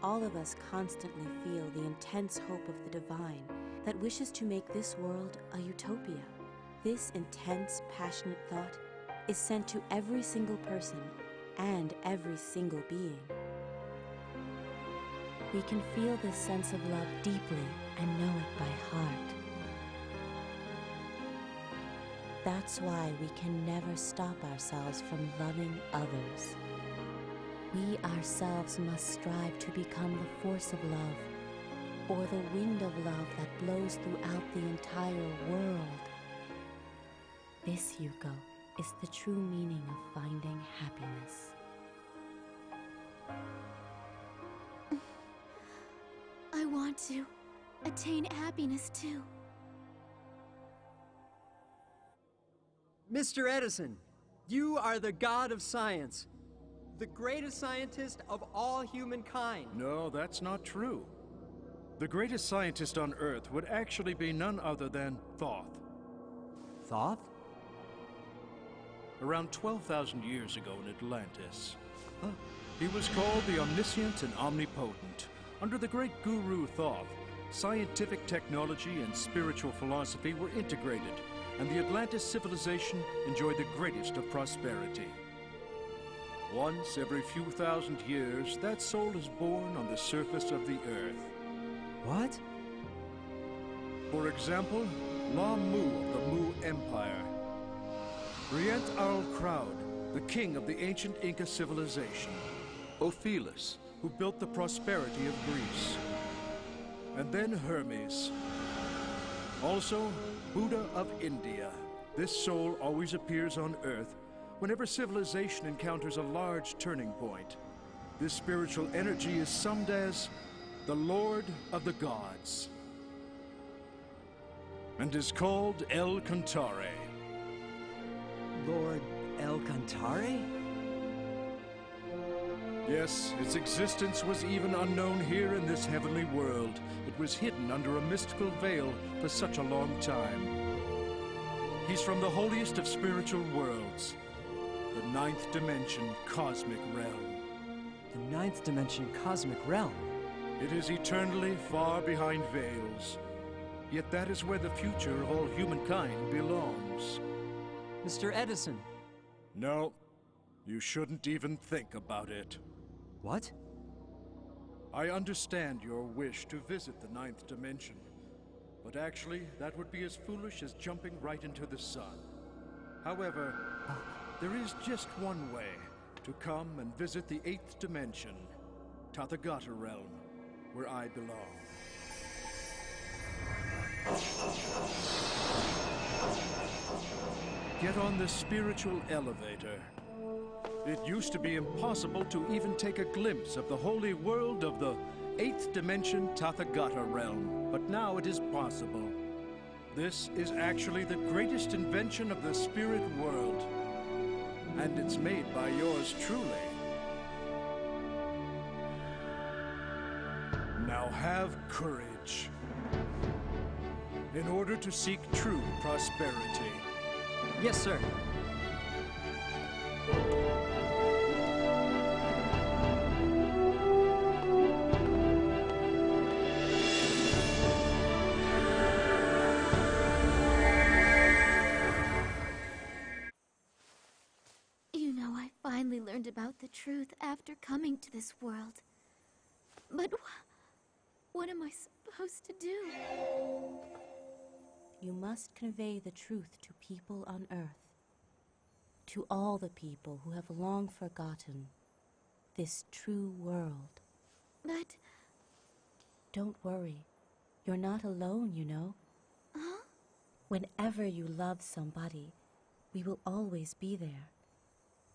[SPEAKER 14] All of us constantly feel the intense hope of the divine that wishes to make this world a utopia. This intense, passionate thought is sent to every single person and every single being. We can feel this sense of love deeply and know it by heart. That's why we can never stop ourselves from loving others. We ourselves must strive to become the force of love, or the wind of love that blows throughout the entire world. This, Yuko, is the true meaning of finding happiness.
[SPEAKER 6] I want to attain happiness too.
[SPEAKER 2] Mr. Edison, you are the god of science. The greatest scientist of all humankind.
[SPEAKER 12] No, that's not true. The greatest scientist on Earth would actually be none other than Thoth.
[SPEAKER 2] Thoth?
[SPEAKER 12] Around 12,000 years ago in Atlantis. He was called the Omniscient and Omnipotent. Under the great guru Thoth, scientific technology and spiritual philosophy were integrated, and the Atlantis civilization enjoyed the greatest of prosperity. Once every few thousand years, that soul is born on the surface of the earth.
[SPEAKER 2] What?
[SPEAKER 12] For example, La Mu of the Mu Empire. Rient Al Crowd, the king of the ancient Inca civilization. Ophelis, who built the prosperity of Greece. And then Hermes. Also, Buddha of India. This soul always appears on Earth whenever civilization encounters a large turning point. This spiritual energy is summed as the Lord of the Gods, and is called El Cantare.
[SPEAKER 2] Lord El Cantare?
[SPEAKER 12] Yes, its existence was even unknown here in this heavenly world. It was hidden under a mystical veil for such a long time. He's from the holiest of spiritual worlds, the ninth dimension cosmic realm.
[SPEAKER 2] The ninth dimension cosmic realm?
[SPEAKER 12] It is eternally far behind veils. Yet that is where the future of all humankind belongs.
[SPEAKER 2] Mr. Edison.
[SPEAKER 12] No, you shouldn't even think about it.
[SPEAKER 2] What?
[SPEAKER 12] I understand your wish to visit the ninth dimension, but actually that would be as foolish as jumping right into the sun. However, there is just one way to come and visit the eighth dimension, Tathagata realm, where I belong. Get on the spiritual elevator. It used to be impossible to even take a glimpse of the holy world of the eighth dimension Tathagata realm, but now it is possible. This is actually the greatest invention of the spirit world, and it's made by yours truly. Now have courage. in order to seek true prosperity.
[SPEAKER 2] Yes, sir.
[SPEAKER 6] You know, I finally learned about the truth after coming to this world. But what am I supposed to do?
[SPEAKER 14] You must convey the truth to people on Earth. To all the people who have long forgotten this true world.
[SPEAKER 6] But...
[SPEAKER 14] Don't worry. You're not alone, you know.
[SPEAKER 6] Huh?
[SPEAKER 14] Whenever you love somebody, we will always be there.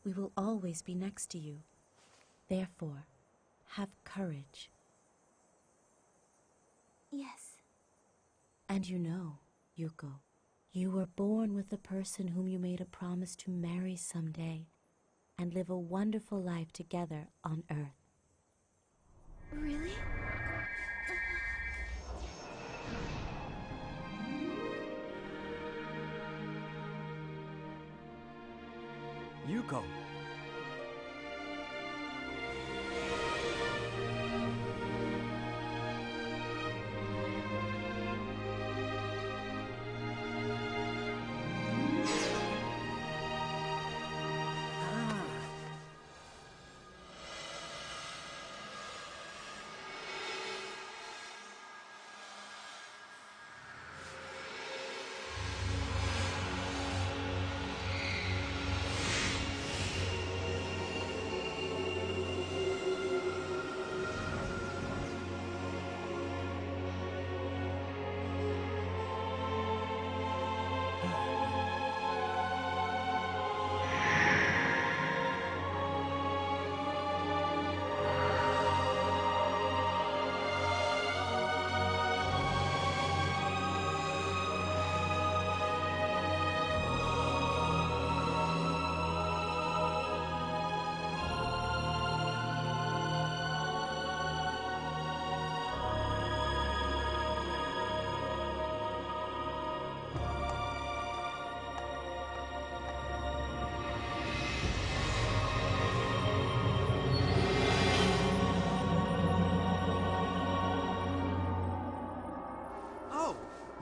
[SPEAKER 14] We will always be next to you. Therefore, have courage.
[SPEAKER 6] Yes.
[SPEAKER 14] And you know, Yuko, you were born with the person whom you made a promise to marry someday and live a wonderful life together on Earth.
[SPEAKER 6] Really?
[SPEAKER 1] Yuko.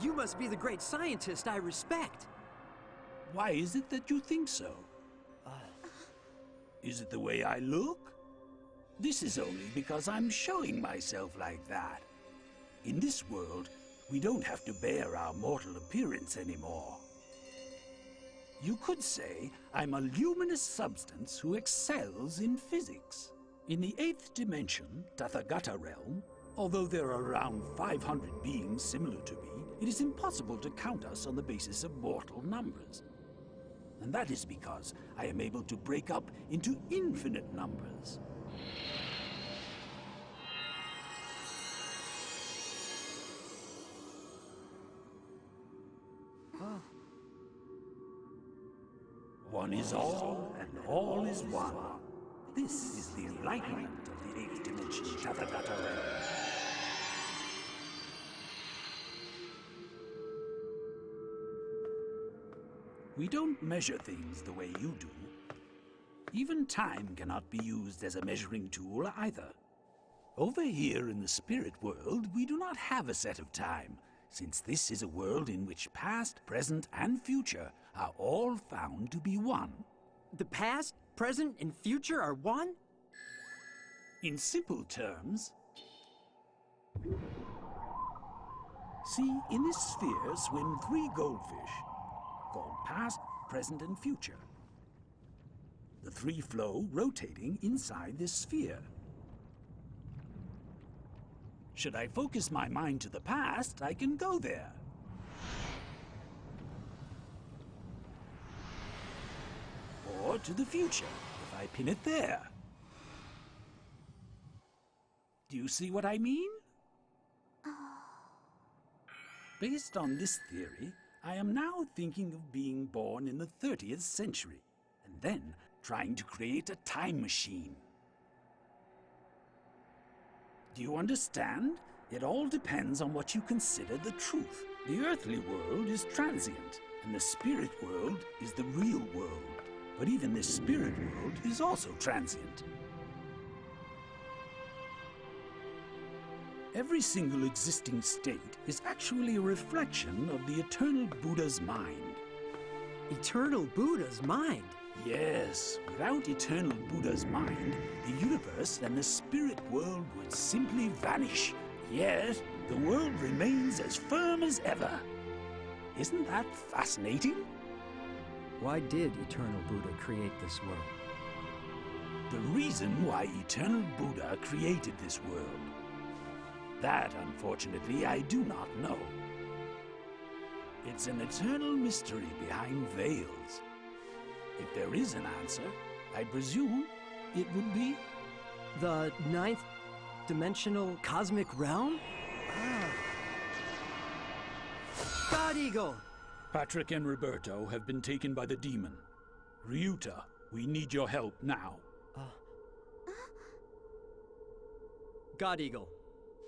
[SPEAKER 2] You must be the great scientist I respect.
[SPEAKER 3] Why is it that you think so? Is it the way I look? This is only because I'm showing myself like that. In this world, we don't have to bear our mortal appearance anymore. You could say I'm a luminous substance who excels in physics. In the 8th dimension, Tathagata realm, although there are around 500 beings similar to me, it is impossible to count us on the basis of mortal numbers. And that is because I am able to break up into infinite numbers. One is all, and all is one. This is the enlightenment of the 8th dimension, Tathagata realm. We don't measure things the way you do. Even time cannot be used as a measuring tool either. Over here in the spirit world, we do not have a set of time, since this is a world in which past, present, and future are all found to be one.
[SPEAKER 2] The past, present, and future are one?
[SPEAKER 3] In simple terms, see, in this sphere swim 3 goldfish, called past, present, and future. The 3 flow rotating inside this sphere. Should I focus my mind to the past, I can go there. Or to the future, if I pin it there. Do you see what I mean? Based on this theory, I am now thinking of being born in the 30th century, and then trying to create a time machine. Do you understand? It all depends on what you consider the truth. The earthly world is transient, and the spirit world is the real world. But even this spirit world is also transient. Every single existing state is actually a reflection of the eternal Buddha's mind.
[SPEAKER 2] Eternal Buddha's mind?
[SPEAKER 3] Yes, without eternal Buddha's mind, the universe and the spirit world would simply vanish. Yet, the world remains as firm as ever. Isn't that fascinating?
[SPEAKER 2] Why did Eternal Buddha create this world?
[SPEAKER 3] The reason why Eternal Buddha created this world. That, unfortunately, I do not know. It's an eternal mystery behind veils. If there is an answer, I presume it would be...
[SPEAKER 2] The ninth dimensional cosmic realm? God Eagle!
[SPEAKER 3] Patrick and Roberto have been taken by the demon. Ryuta, we need your help now.
[SPEAKER 2] God Eagle,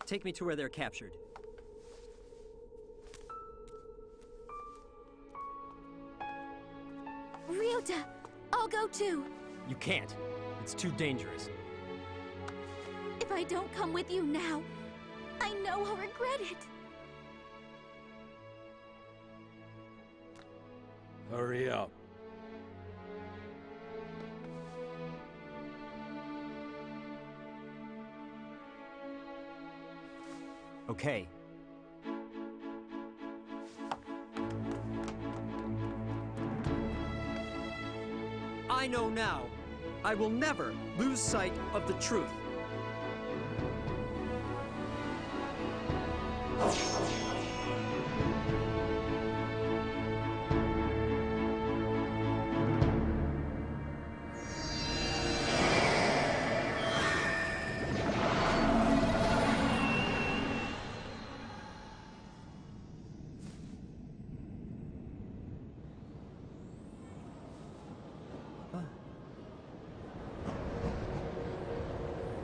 [SPEAKER 2] take me to where they're captured.
[SPEAKER 6] Ryuta, I'll go too.
[SPEAKER 2] You can't. It's too dangerous.
[SPEAKER 6] If I don't come with you now, I know I'll regret it.
[SPEAKER 3] Hurry up.
[SPEAKER 2] Okay. I know now. I will never lose sight of the truth.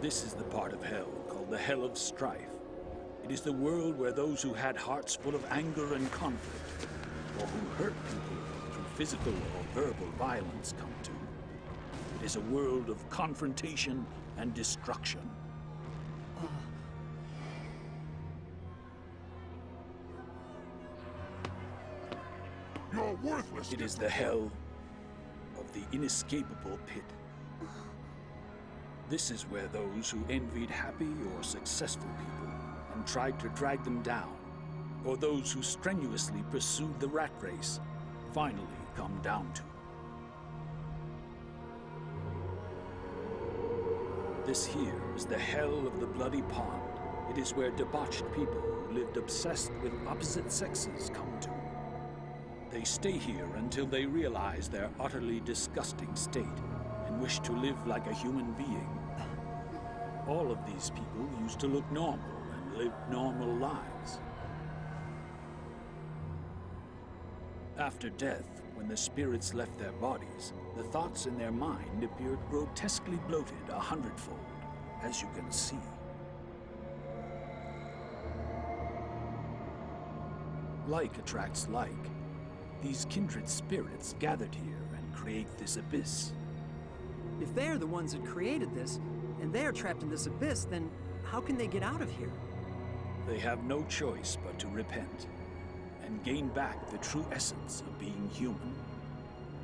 [SPEAKER 3] This is the part of hell called the Hell of Strife. It is the world where those who had hearts full of anger and conflict, or who hurt people through physical or verbal violence, come to. It is a world of confrontation and destruction.
[SPEAKER 15] You're worthless.
[SPEAKER 3] It is the hell of the inescapable pit. This is where those who envied happy or successful people and tried to drag them down, or those who strenuously pursued the rat race, finally come down to. This here is the hell of the bloody pond. It is where debauched people who lived obsessed with opposite sexes come to. They stay here until they realize their utterly disgusting state and wish to live like a human being. All of these people used to look normal and lived normal lives. After death, when the spirits left their bodies, the thoughts in their mind appeared grotesquely bloated 100-fold, as you can see. Like attracts like. These kindred spirits gathered here and create this abyss.
[SPEAKER 2] If they're the ones that created this, and they're trapped in this abyss, then how can they get out of here?
[SPEAKER 3] They have no choice but to repent and gain back the true essence of being human.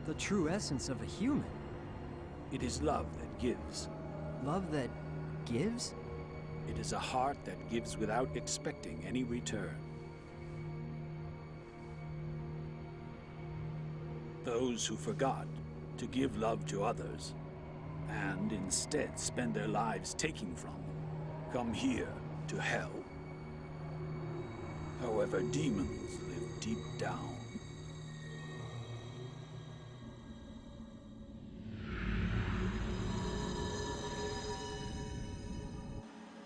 [SPEAKER 2] The true essence of a human?
[SPEAKER 3] It is love that gives.
[SPEAKER 2] Love that gives?
[SPEAKER 3] It is a heart that gives without expecting any return. Those who forgot to give love to others and instead spend their lives taking from them, come here to hell. However, demons live deep down.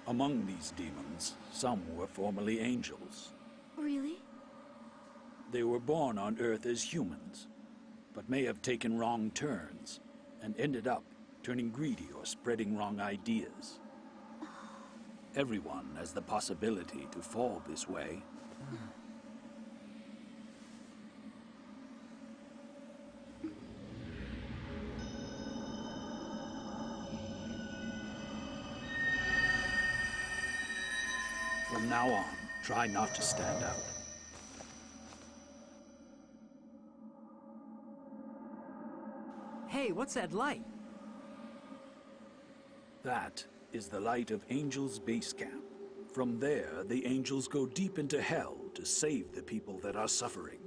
[SPEAKER 3] Among these demons, some were formerly angels.
[SPEAKER 6] Really?
[SPEAKER 3] They were born on Earth as humans, but may have taken wrong turns and ended up turning greedy or spreading wrong ideas. Everyone has the possibility to fall this way. From now on, try not to stand out.
[SPEAKER 2] Hey, what's that light?
[SPEAKER 3] That is the light of Angels' base camp. From there, the angels go deep into hell to save the people that are suffering.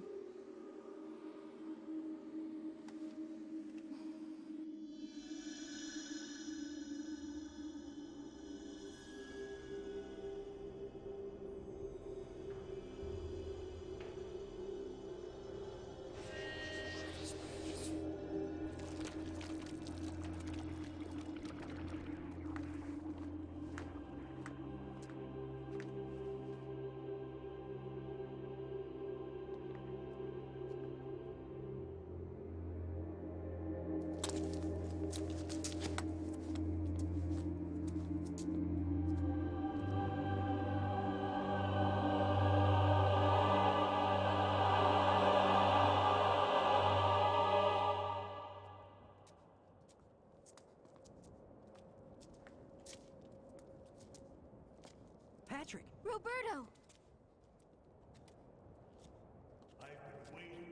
[SPEAKER 2] Patrick!
[SPEAKER 6] Roberto!
[SPEAKER 15] I've been waiting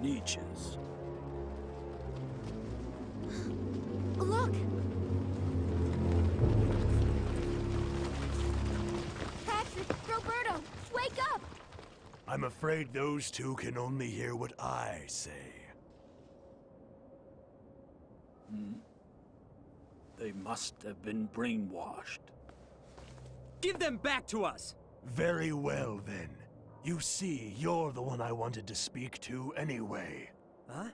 [SPEAKER 15] for you.
[SPEAKER 3] Niches.
[SPEAKER 6] Look! Patrick! Roberto! Wake up!
[SPEAKER 15] I'm afraid those two can only hear what I say.
[SPEAKER 3] They must have been brainwashed.
[SPEAKER 2] Give them back to us!
[SPEAKER 15] Very well, then. You see, you're the one I wanted to speak to anyway.
[SPEAKER 2] Huh?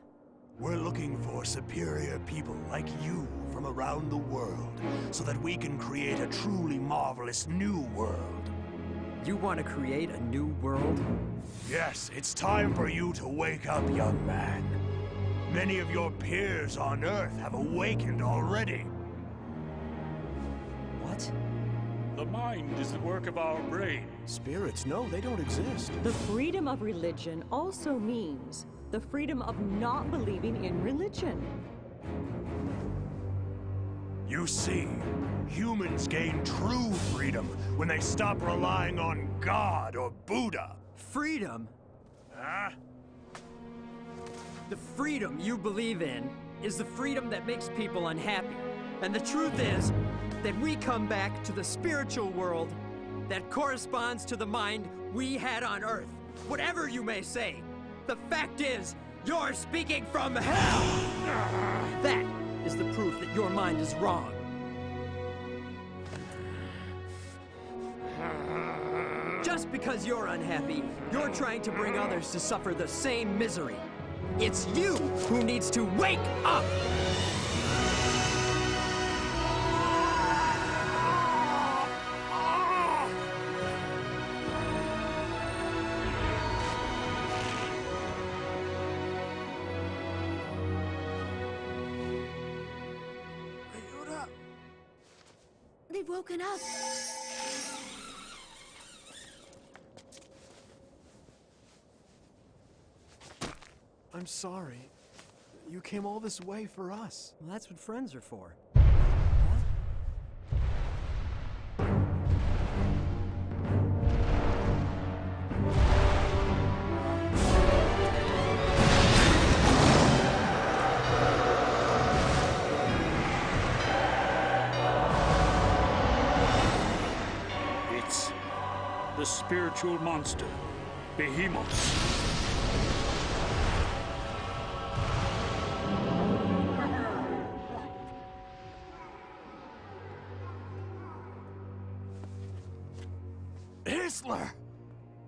[SPEAKER 15] We're looking for superior people like you from around the world, so that we can create a truly marvelous new world.
[SPEAKER 2] You want to create a new world?
[SPEAKER 15] Yes, it's time for you to wake up, young man. Many of your peers on Earth have awakened already.
[SPEAKER 2] What?
[SPEAKER 3] The mind is the work of our brain.
[SPEAKER 1] Spirits, no, they don't exist.
[SPEAKER 11] The freedom of religion also means the freedom of not believing in religion.
[SPEAKER 15] You see, humans gain true freedom when they stop relying on God or Buddha.
[SPEAKER 2] Freedom?
[SPEAKER 15] Huh?
[SPEAKER 2] The freedom you believe in is the freedom that makes people unhappy. And the truth is that we come back to the spiritual world that corresponds to the mind we had on Earth. Whatever you may say, the fact is, you're speaking from hell! That is the proof that your mind is wrong. Just because you're unhappy, you're trying to bring others to suffer the same misery. It's you who needs to wake up!
[SPEAKER 6] They've woken up.
[SPEAKER 1] I'm sorry. You came all this way for us.
[SPEAKER 2] Well, that's what friends are for.
[SPEAKER 3] It's the spiritual monster, Behemoth.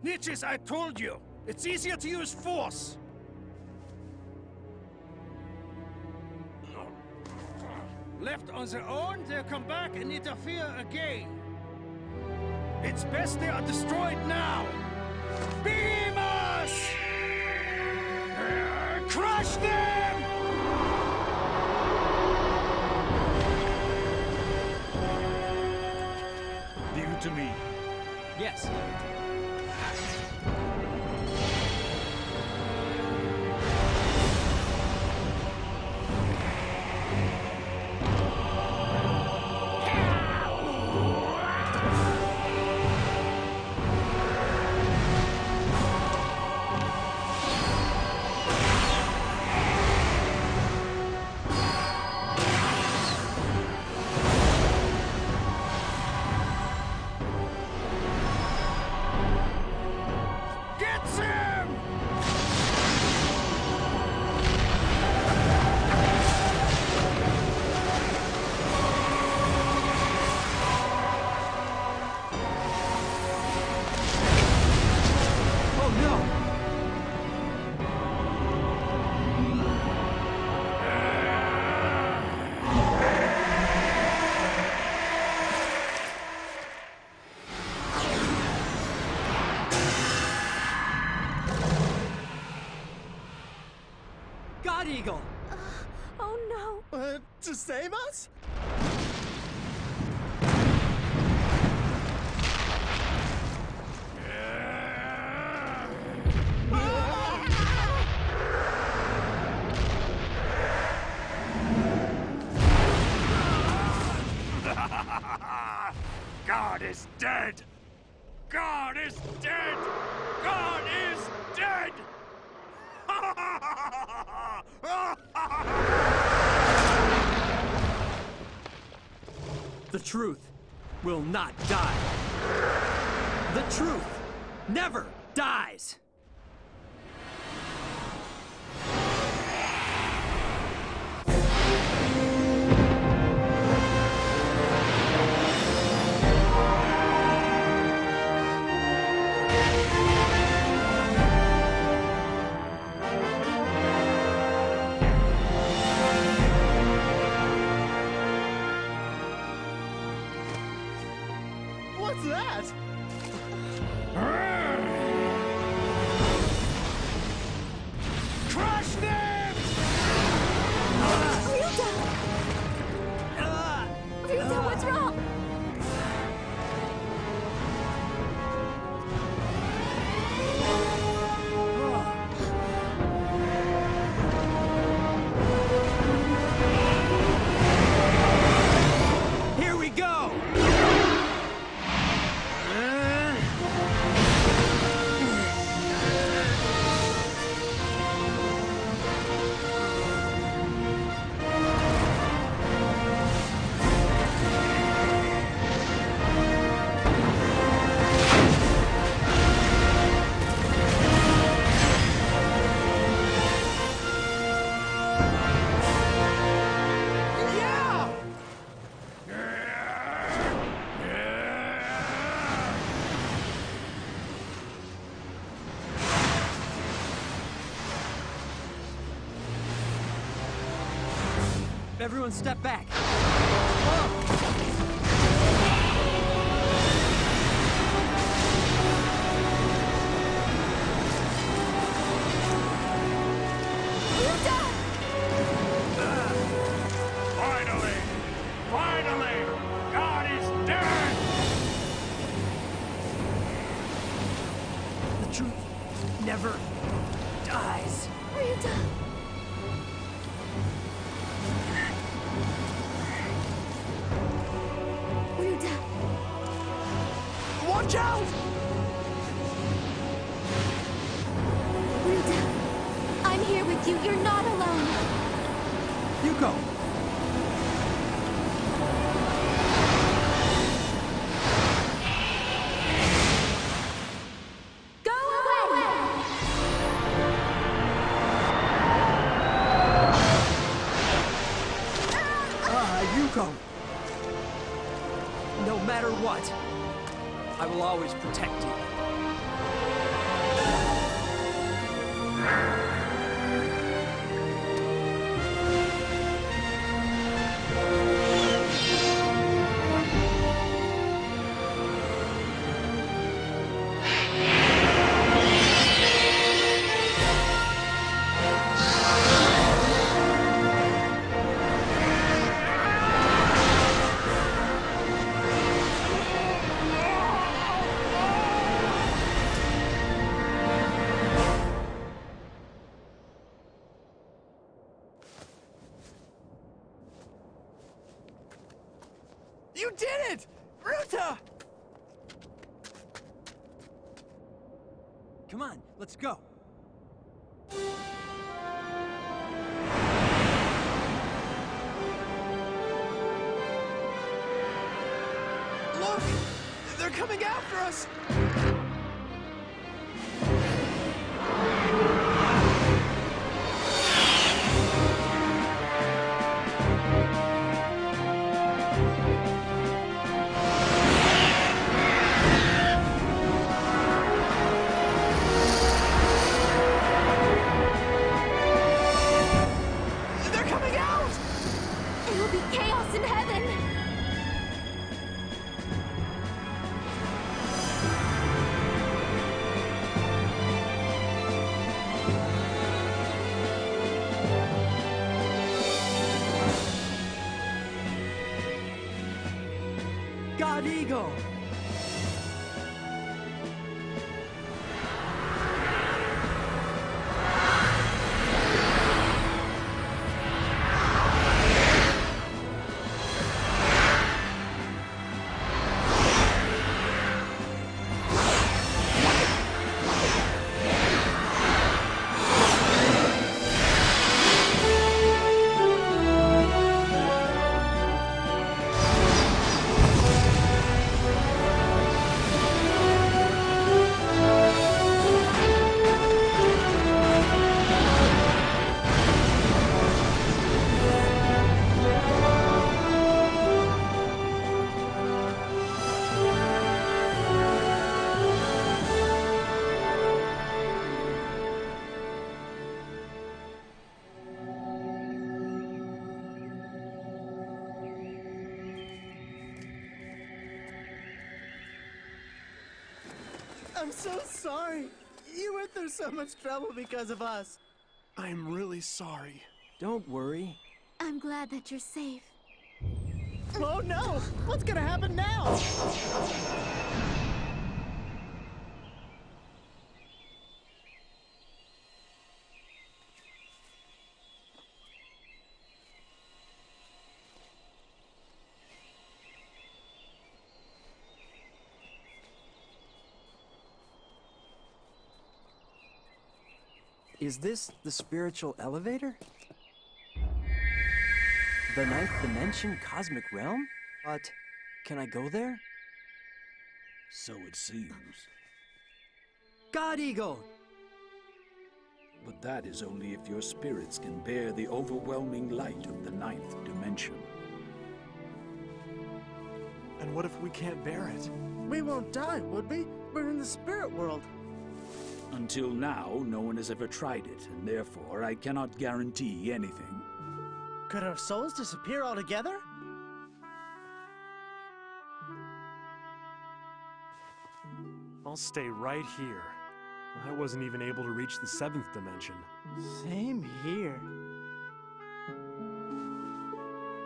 [SPEAKER 12] Niches, I told you! It's easier to use force! Left on their own, they'll come back and interfere again. It's best they are destroyed now! Beam us! Crush them!
[SPEAKER 3] Leave it to me.
[SPEAKER 2] Yes. God Eagle!
[SPEAKER 5] Oh no!
[SPEAKER 4] To save us?
[SPEAKER 3] God is dead! God is dead! God is dead!
[SPEAKER 2] The truth will not die. The truth never dies.
[SPEAKER 4] What's that?
[SPEAKER 3] Crush them!
[SPEAKER 5] Ryuho, what's wrong?
[SPEAKER 2] Here we go! Everyone step back.
[SPEAKER 3] Finally! Finally! God is dead!
[SPEAKER 2] The truth never dies.
[SPEAKER 5] Ryuho!
[SPEAKER 4] Watch out!
[SPEAKER 5] Ryuho, I'm here with you. You're not alone.
[SPEAKER 2] You go.
[SPEAKER 5] Go away!
[SPEAKER 2] Yuko. No matter what, I will always protect you.
[SPEAKER 4] You did it! Ryuho!
[SPEAKER 2] Come on, let's go.
[SPEAKER 4] Look! They're coming after us!
[SPEAKER 5] Chaos in heaven!
[SPEAKER 2] God Eagle!
[SPEAKER 4] I'm so sorry. You went through so much trouble because of us.
[SPEAKER 1] I'm really sorry.
[SPEAKER 2] Don't worry.
[SPEAKER 6] I'm glad that you're safe.
[SPEAKER 4] Oh no! What's gonna happen now?
[SPEAKER 2] Is this the spiritual elevator? The ninth dimension cosmic realm? But can I go there?
[SPEAKER 3] So it seems.
[SPEAKER 2] God Eagle!
[SPEAKER 3] But that is only if your spirits can bear the overwhelming light of the ninth dimension.
[SPEAKER 1] And what if we can't bear it?
[SPEAKER 4] We won't die, would we? We're in the spirit world.
[SPEAKER 3] Until now, no one has ever tried it, and therefore I cannot guarantee anything.
[SPEAKER 4] Could our souls disappear altogether?
[SPEAKER 1] I'll stay right here. I wasn't even able to reach the seventh dimension.
[SPEAKER 4] Same here.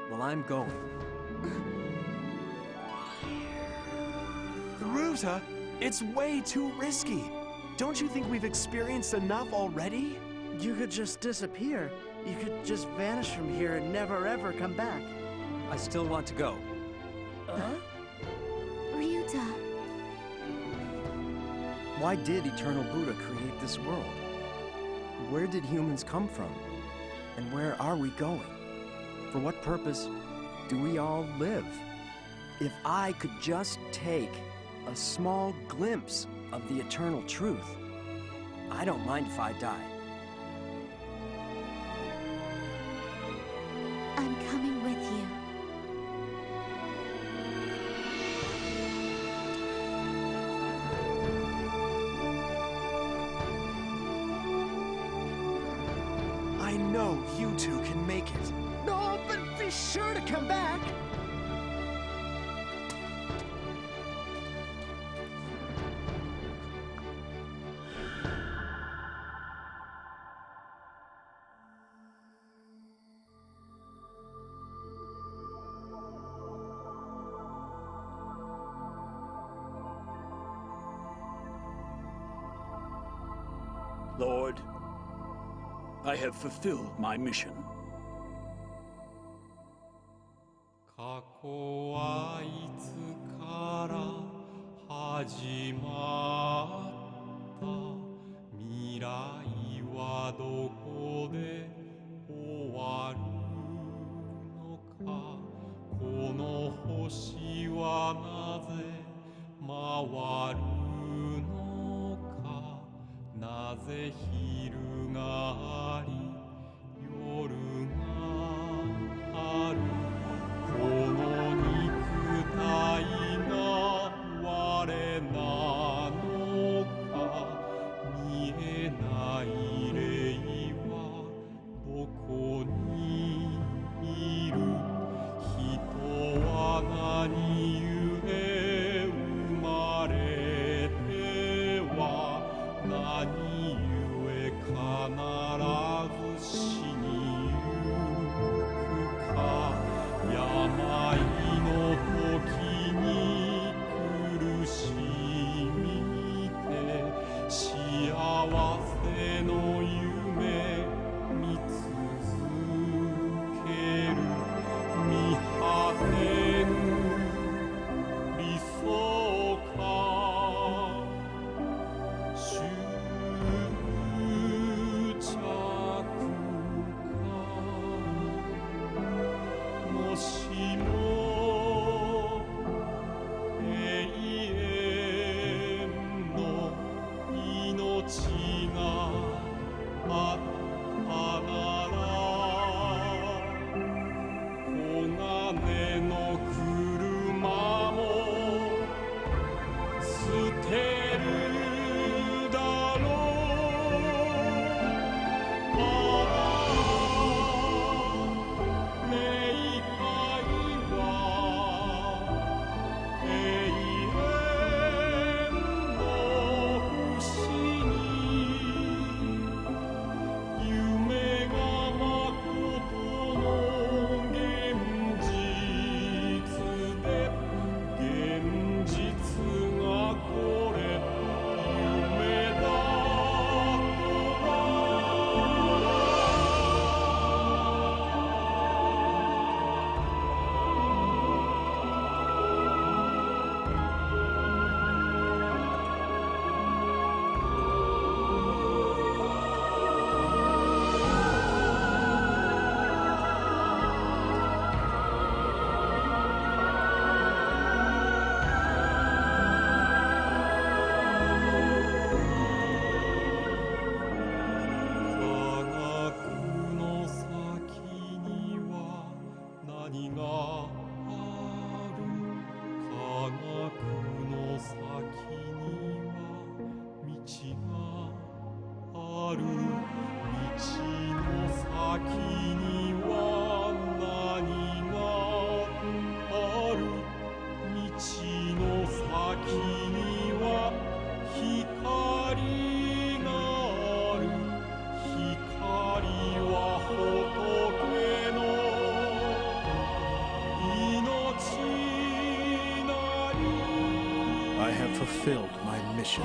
[SPEAKER 2] Well, I'm going.
[SPEAKER 1] Ruta, it's way too risky. Don't you think we've experienced enough already?
[SPEAKER 4] You could just disappear. You could just vanish from here and never ever come back.
[SPEAKER 2] I still want to go.
[SPEAKER 6] Ryuta.
[SPEAKER 2] Why did Eternal Buddha create this world? Where did humans come from? And where are we going? For what purpose do we all live? If I could just take a small glimpse of the eternal truth, I don't mind if I die.
[SPEAKER 6] I'm coming with you.
[SPEAKER 1] I know you two can make it.
[SPEAKER 4] No, but be sure to come back.
[SPEAKER 3] Lord, I have fulfilled my mission.
[SPEAKER 17] 過去はいつから始まった未来はどこで終わるのかこの星はなぜ回るのかなぜ昼があり夜があるこの肉体が我なのか見えない霊はどこにいる人は何故生まれては何故
[SPEAKER 1] fulfilled my mission.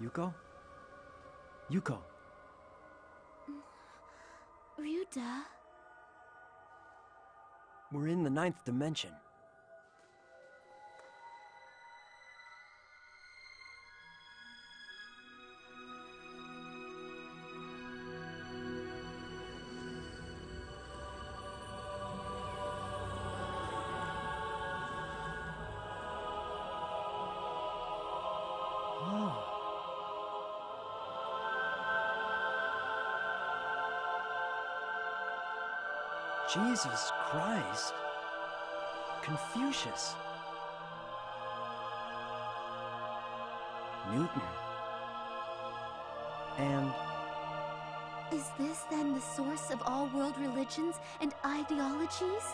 [SPEAKER 2] Yuko? Yuko.
[SPEAKER 6] Ryuda?
[SPEAKER 2] We're in the 9th dimension. Jesus Christ. Confucius. Newton. And...
[SPEAKER 6] Is this then the source of all world religions and ideologies?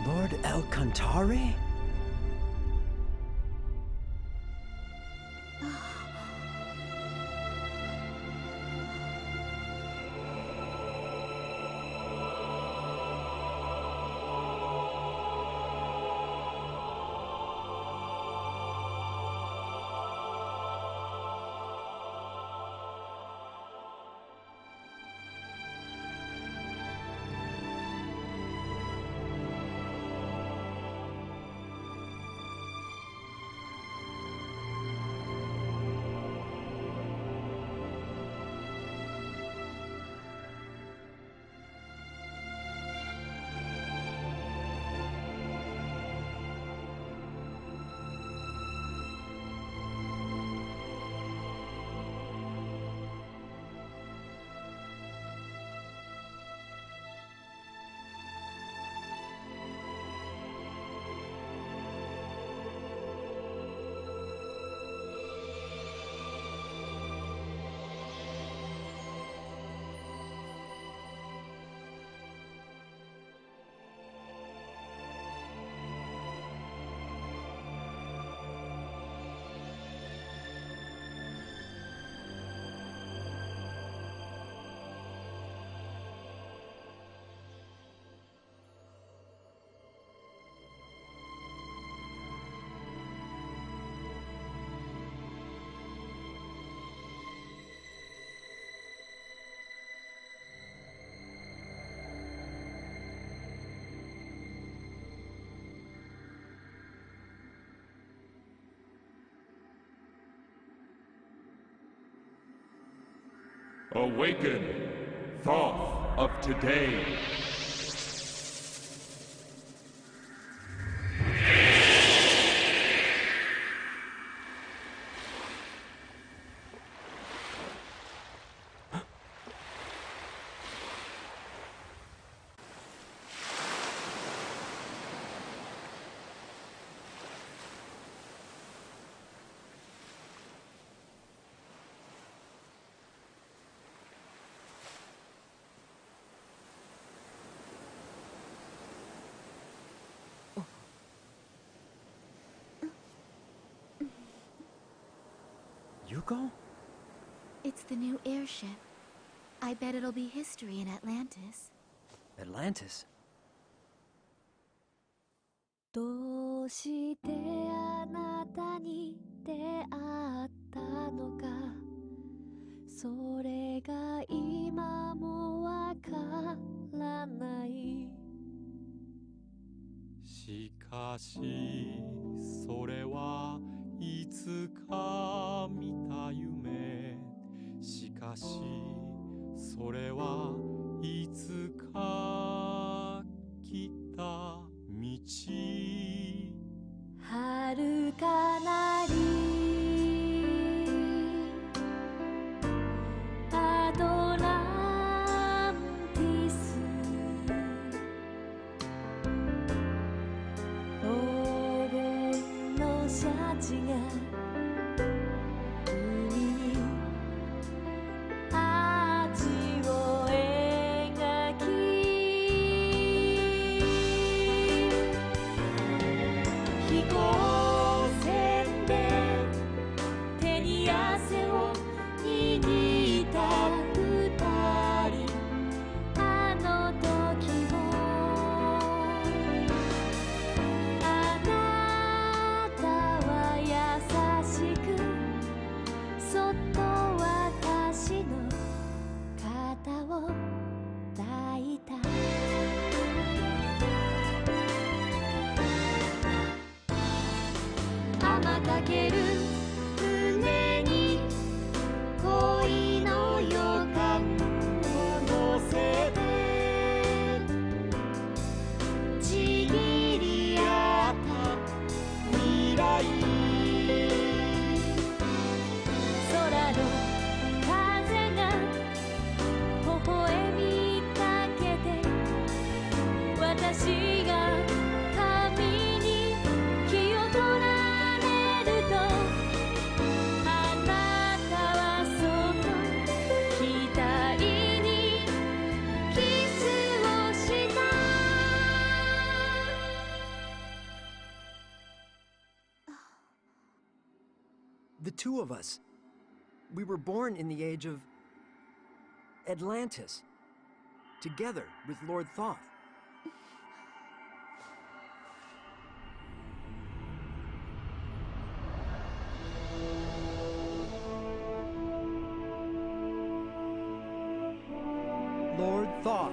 [SPEAKER 2] Lord Alcantara?
[SPEAKER 17] Awaken, Thoth of today.
[SPEAKER 2] Yuko?
[SPEAKER 6] It's the new airship. I bet it'll be history in Atlantis.
[SPEAKER 2] Atlantis?
[SPEAKER 18] どうしてあなたに出会ったのかそれが今もわからない
[SPEAKER 17] しかしそれはいつか見た夢しかしそれはいつか来た道
[SPEAKER 18] 遥かなりアトランティス黄金のシャチが海に味を描き飛行船で手に汗を握った二人あの時もあなたは優しくそっと私の肩を抱いた天かける船に恋の予感を乗せてちぎり合った未来空の風が微笑みかけて私が髪に気を取られるとあなたはその額にキスをした
[SPEAKER 2] The two of us. We were born in the age of Atlantis, together with Lord Thoth. Lord Thoth.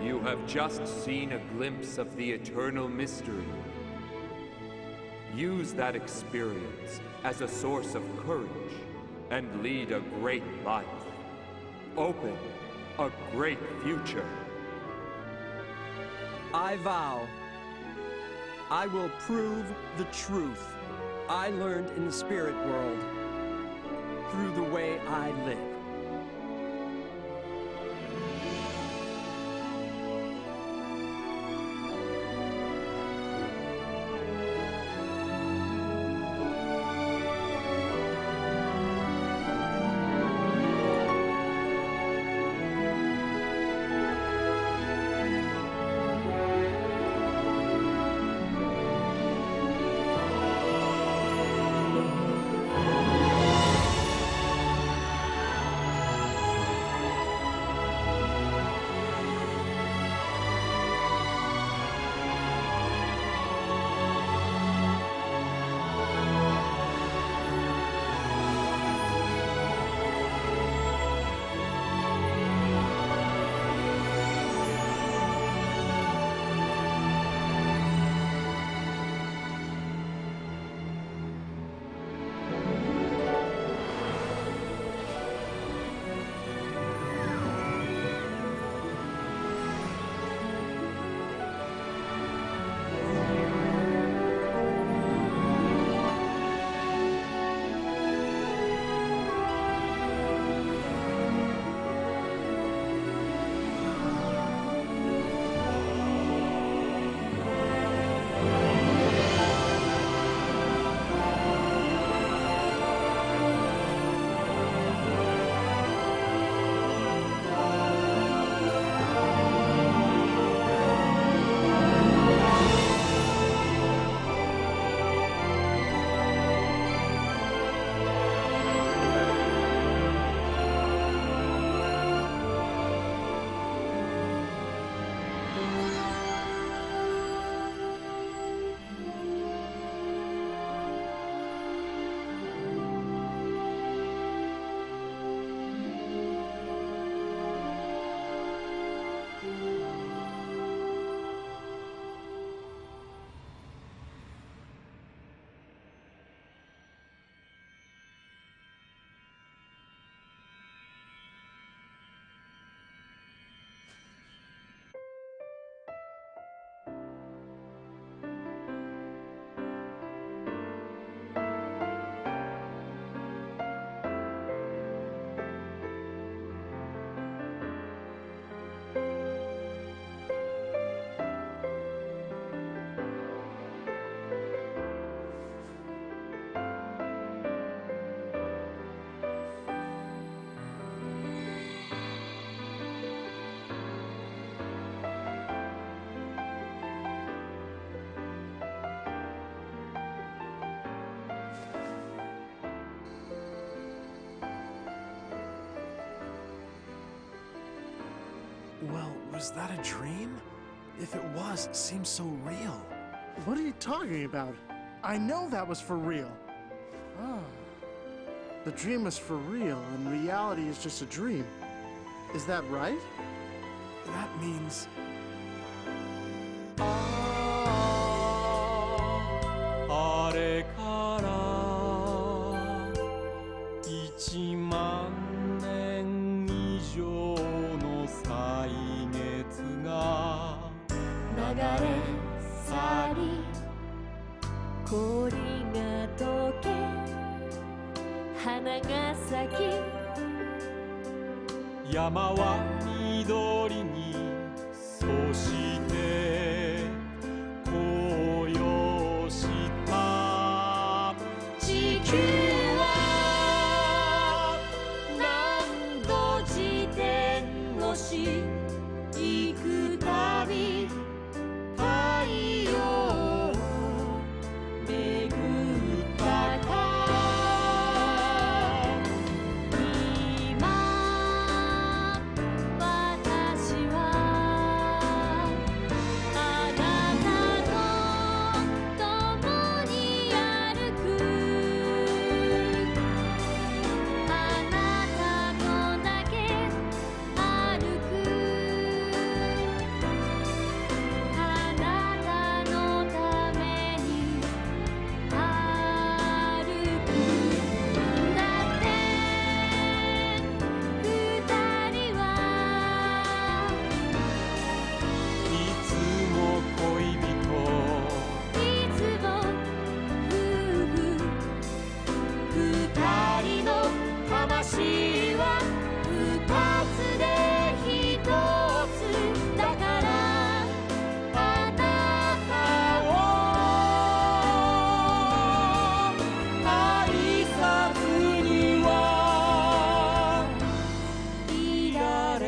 [SPEAKER 19] You have just seen a glimpse of the eternal mystery. Use that experience as a source of courage and lead a great life. Open a great future.
[SPEAKER 2] I vow I will prove the truth I learned in the spirit world through the way I live.
[SPEAKER 1] Well, was that a dream? If it was, it seems so real.
[SPEAKER 4] What are you talking about? I know that was for real. Ah. The dream was for real, and reality is just a dream. Is that right?
[SPEAKER 1] That means...
[SPEAKER 17] あれから1万年以上の歳月が
[SPEAKER 18] 流れ去り氷が溶け花が咲き
[SPEAKER 17] 山は緑にそして紅葉した
[SPEAKER 18] 地球は何度自転をし行くたび太陽を巡ったか今私はあなたと共に歩くあなたとだけ歩くあなたのために歩くだって二人はい
[SPEAKER 17] つも恋人
[SPEAKER 18] いつも夫婦二人の魂は二つで一つだからあなたを愛さずにはいられ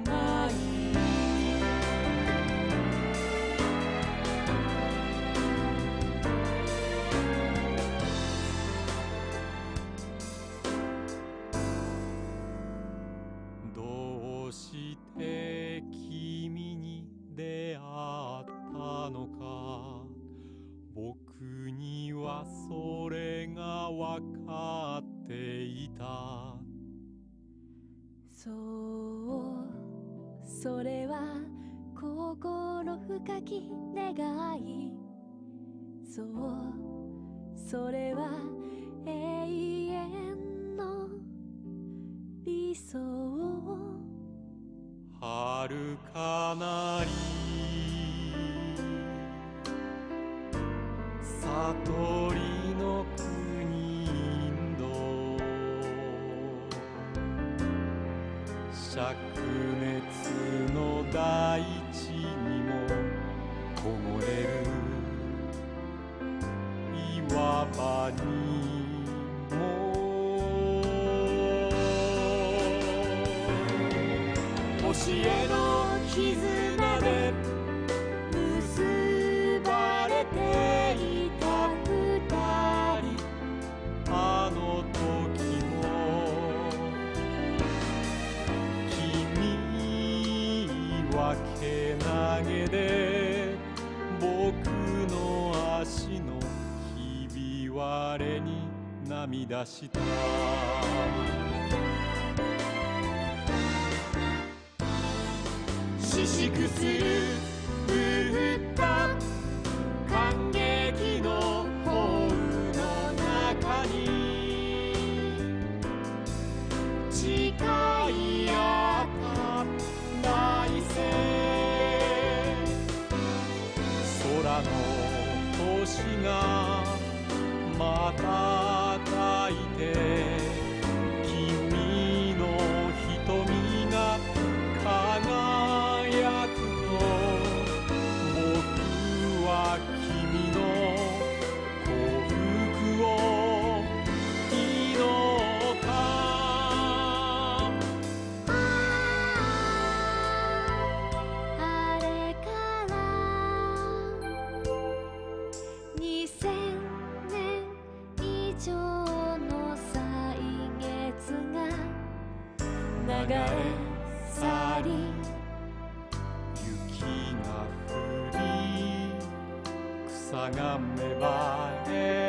[SPEAKER 18] ない
[SPEAKER 17] どうして君に出会ったのか僕にはそれが分かっていた
[SPEAKER 18] そうそれは心深き願いそうそれは永遠の理想
[SPEAKER 17] 遥かなり悟りの国インド灼熱の大地にも凍える岩場にも星への絆で結ばれていた二人あの時も君はけなげで僕の足のひび割れに涙した唏噓するブッダ感激のホールの中に誓い合った内戦空の星が瞬いて君の瞳が輝くと僕は君の幸福を祈った
[SPEAKER 18] あれから2000年以上の歳月が流れ去り
[SPEAKER 17] 朝が芽生え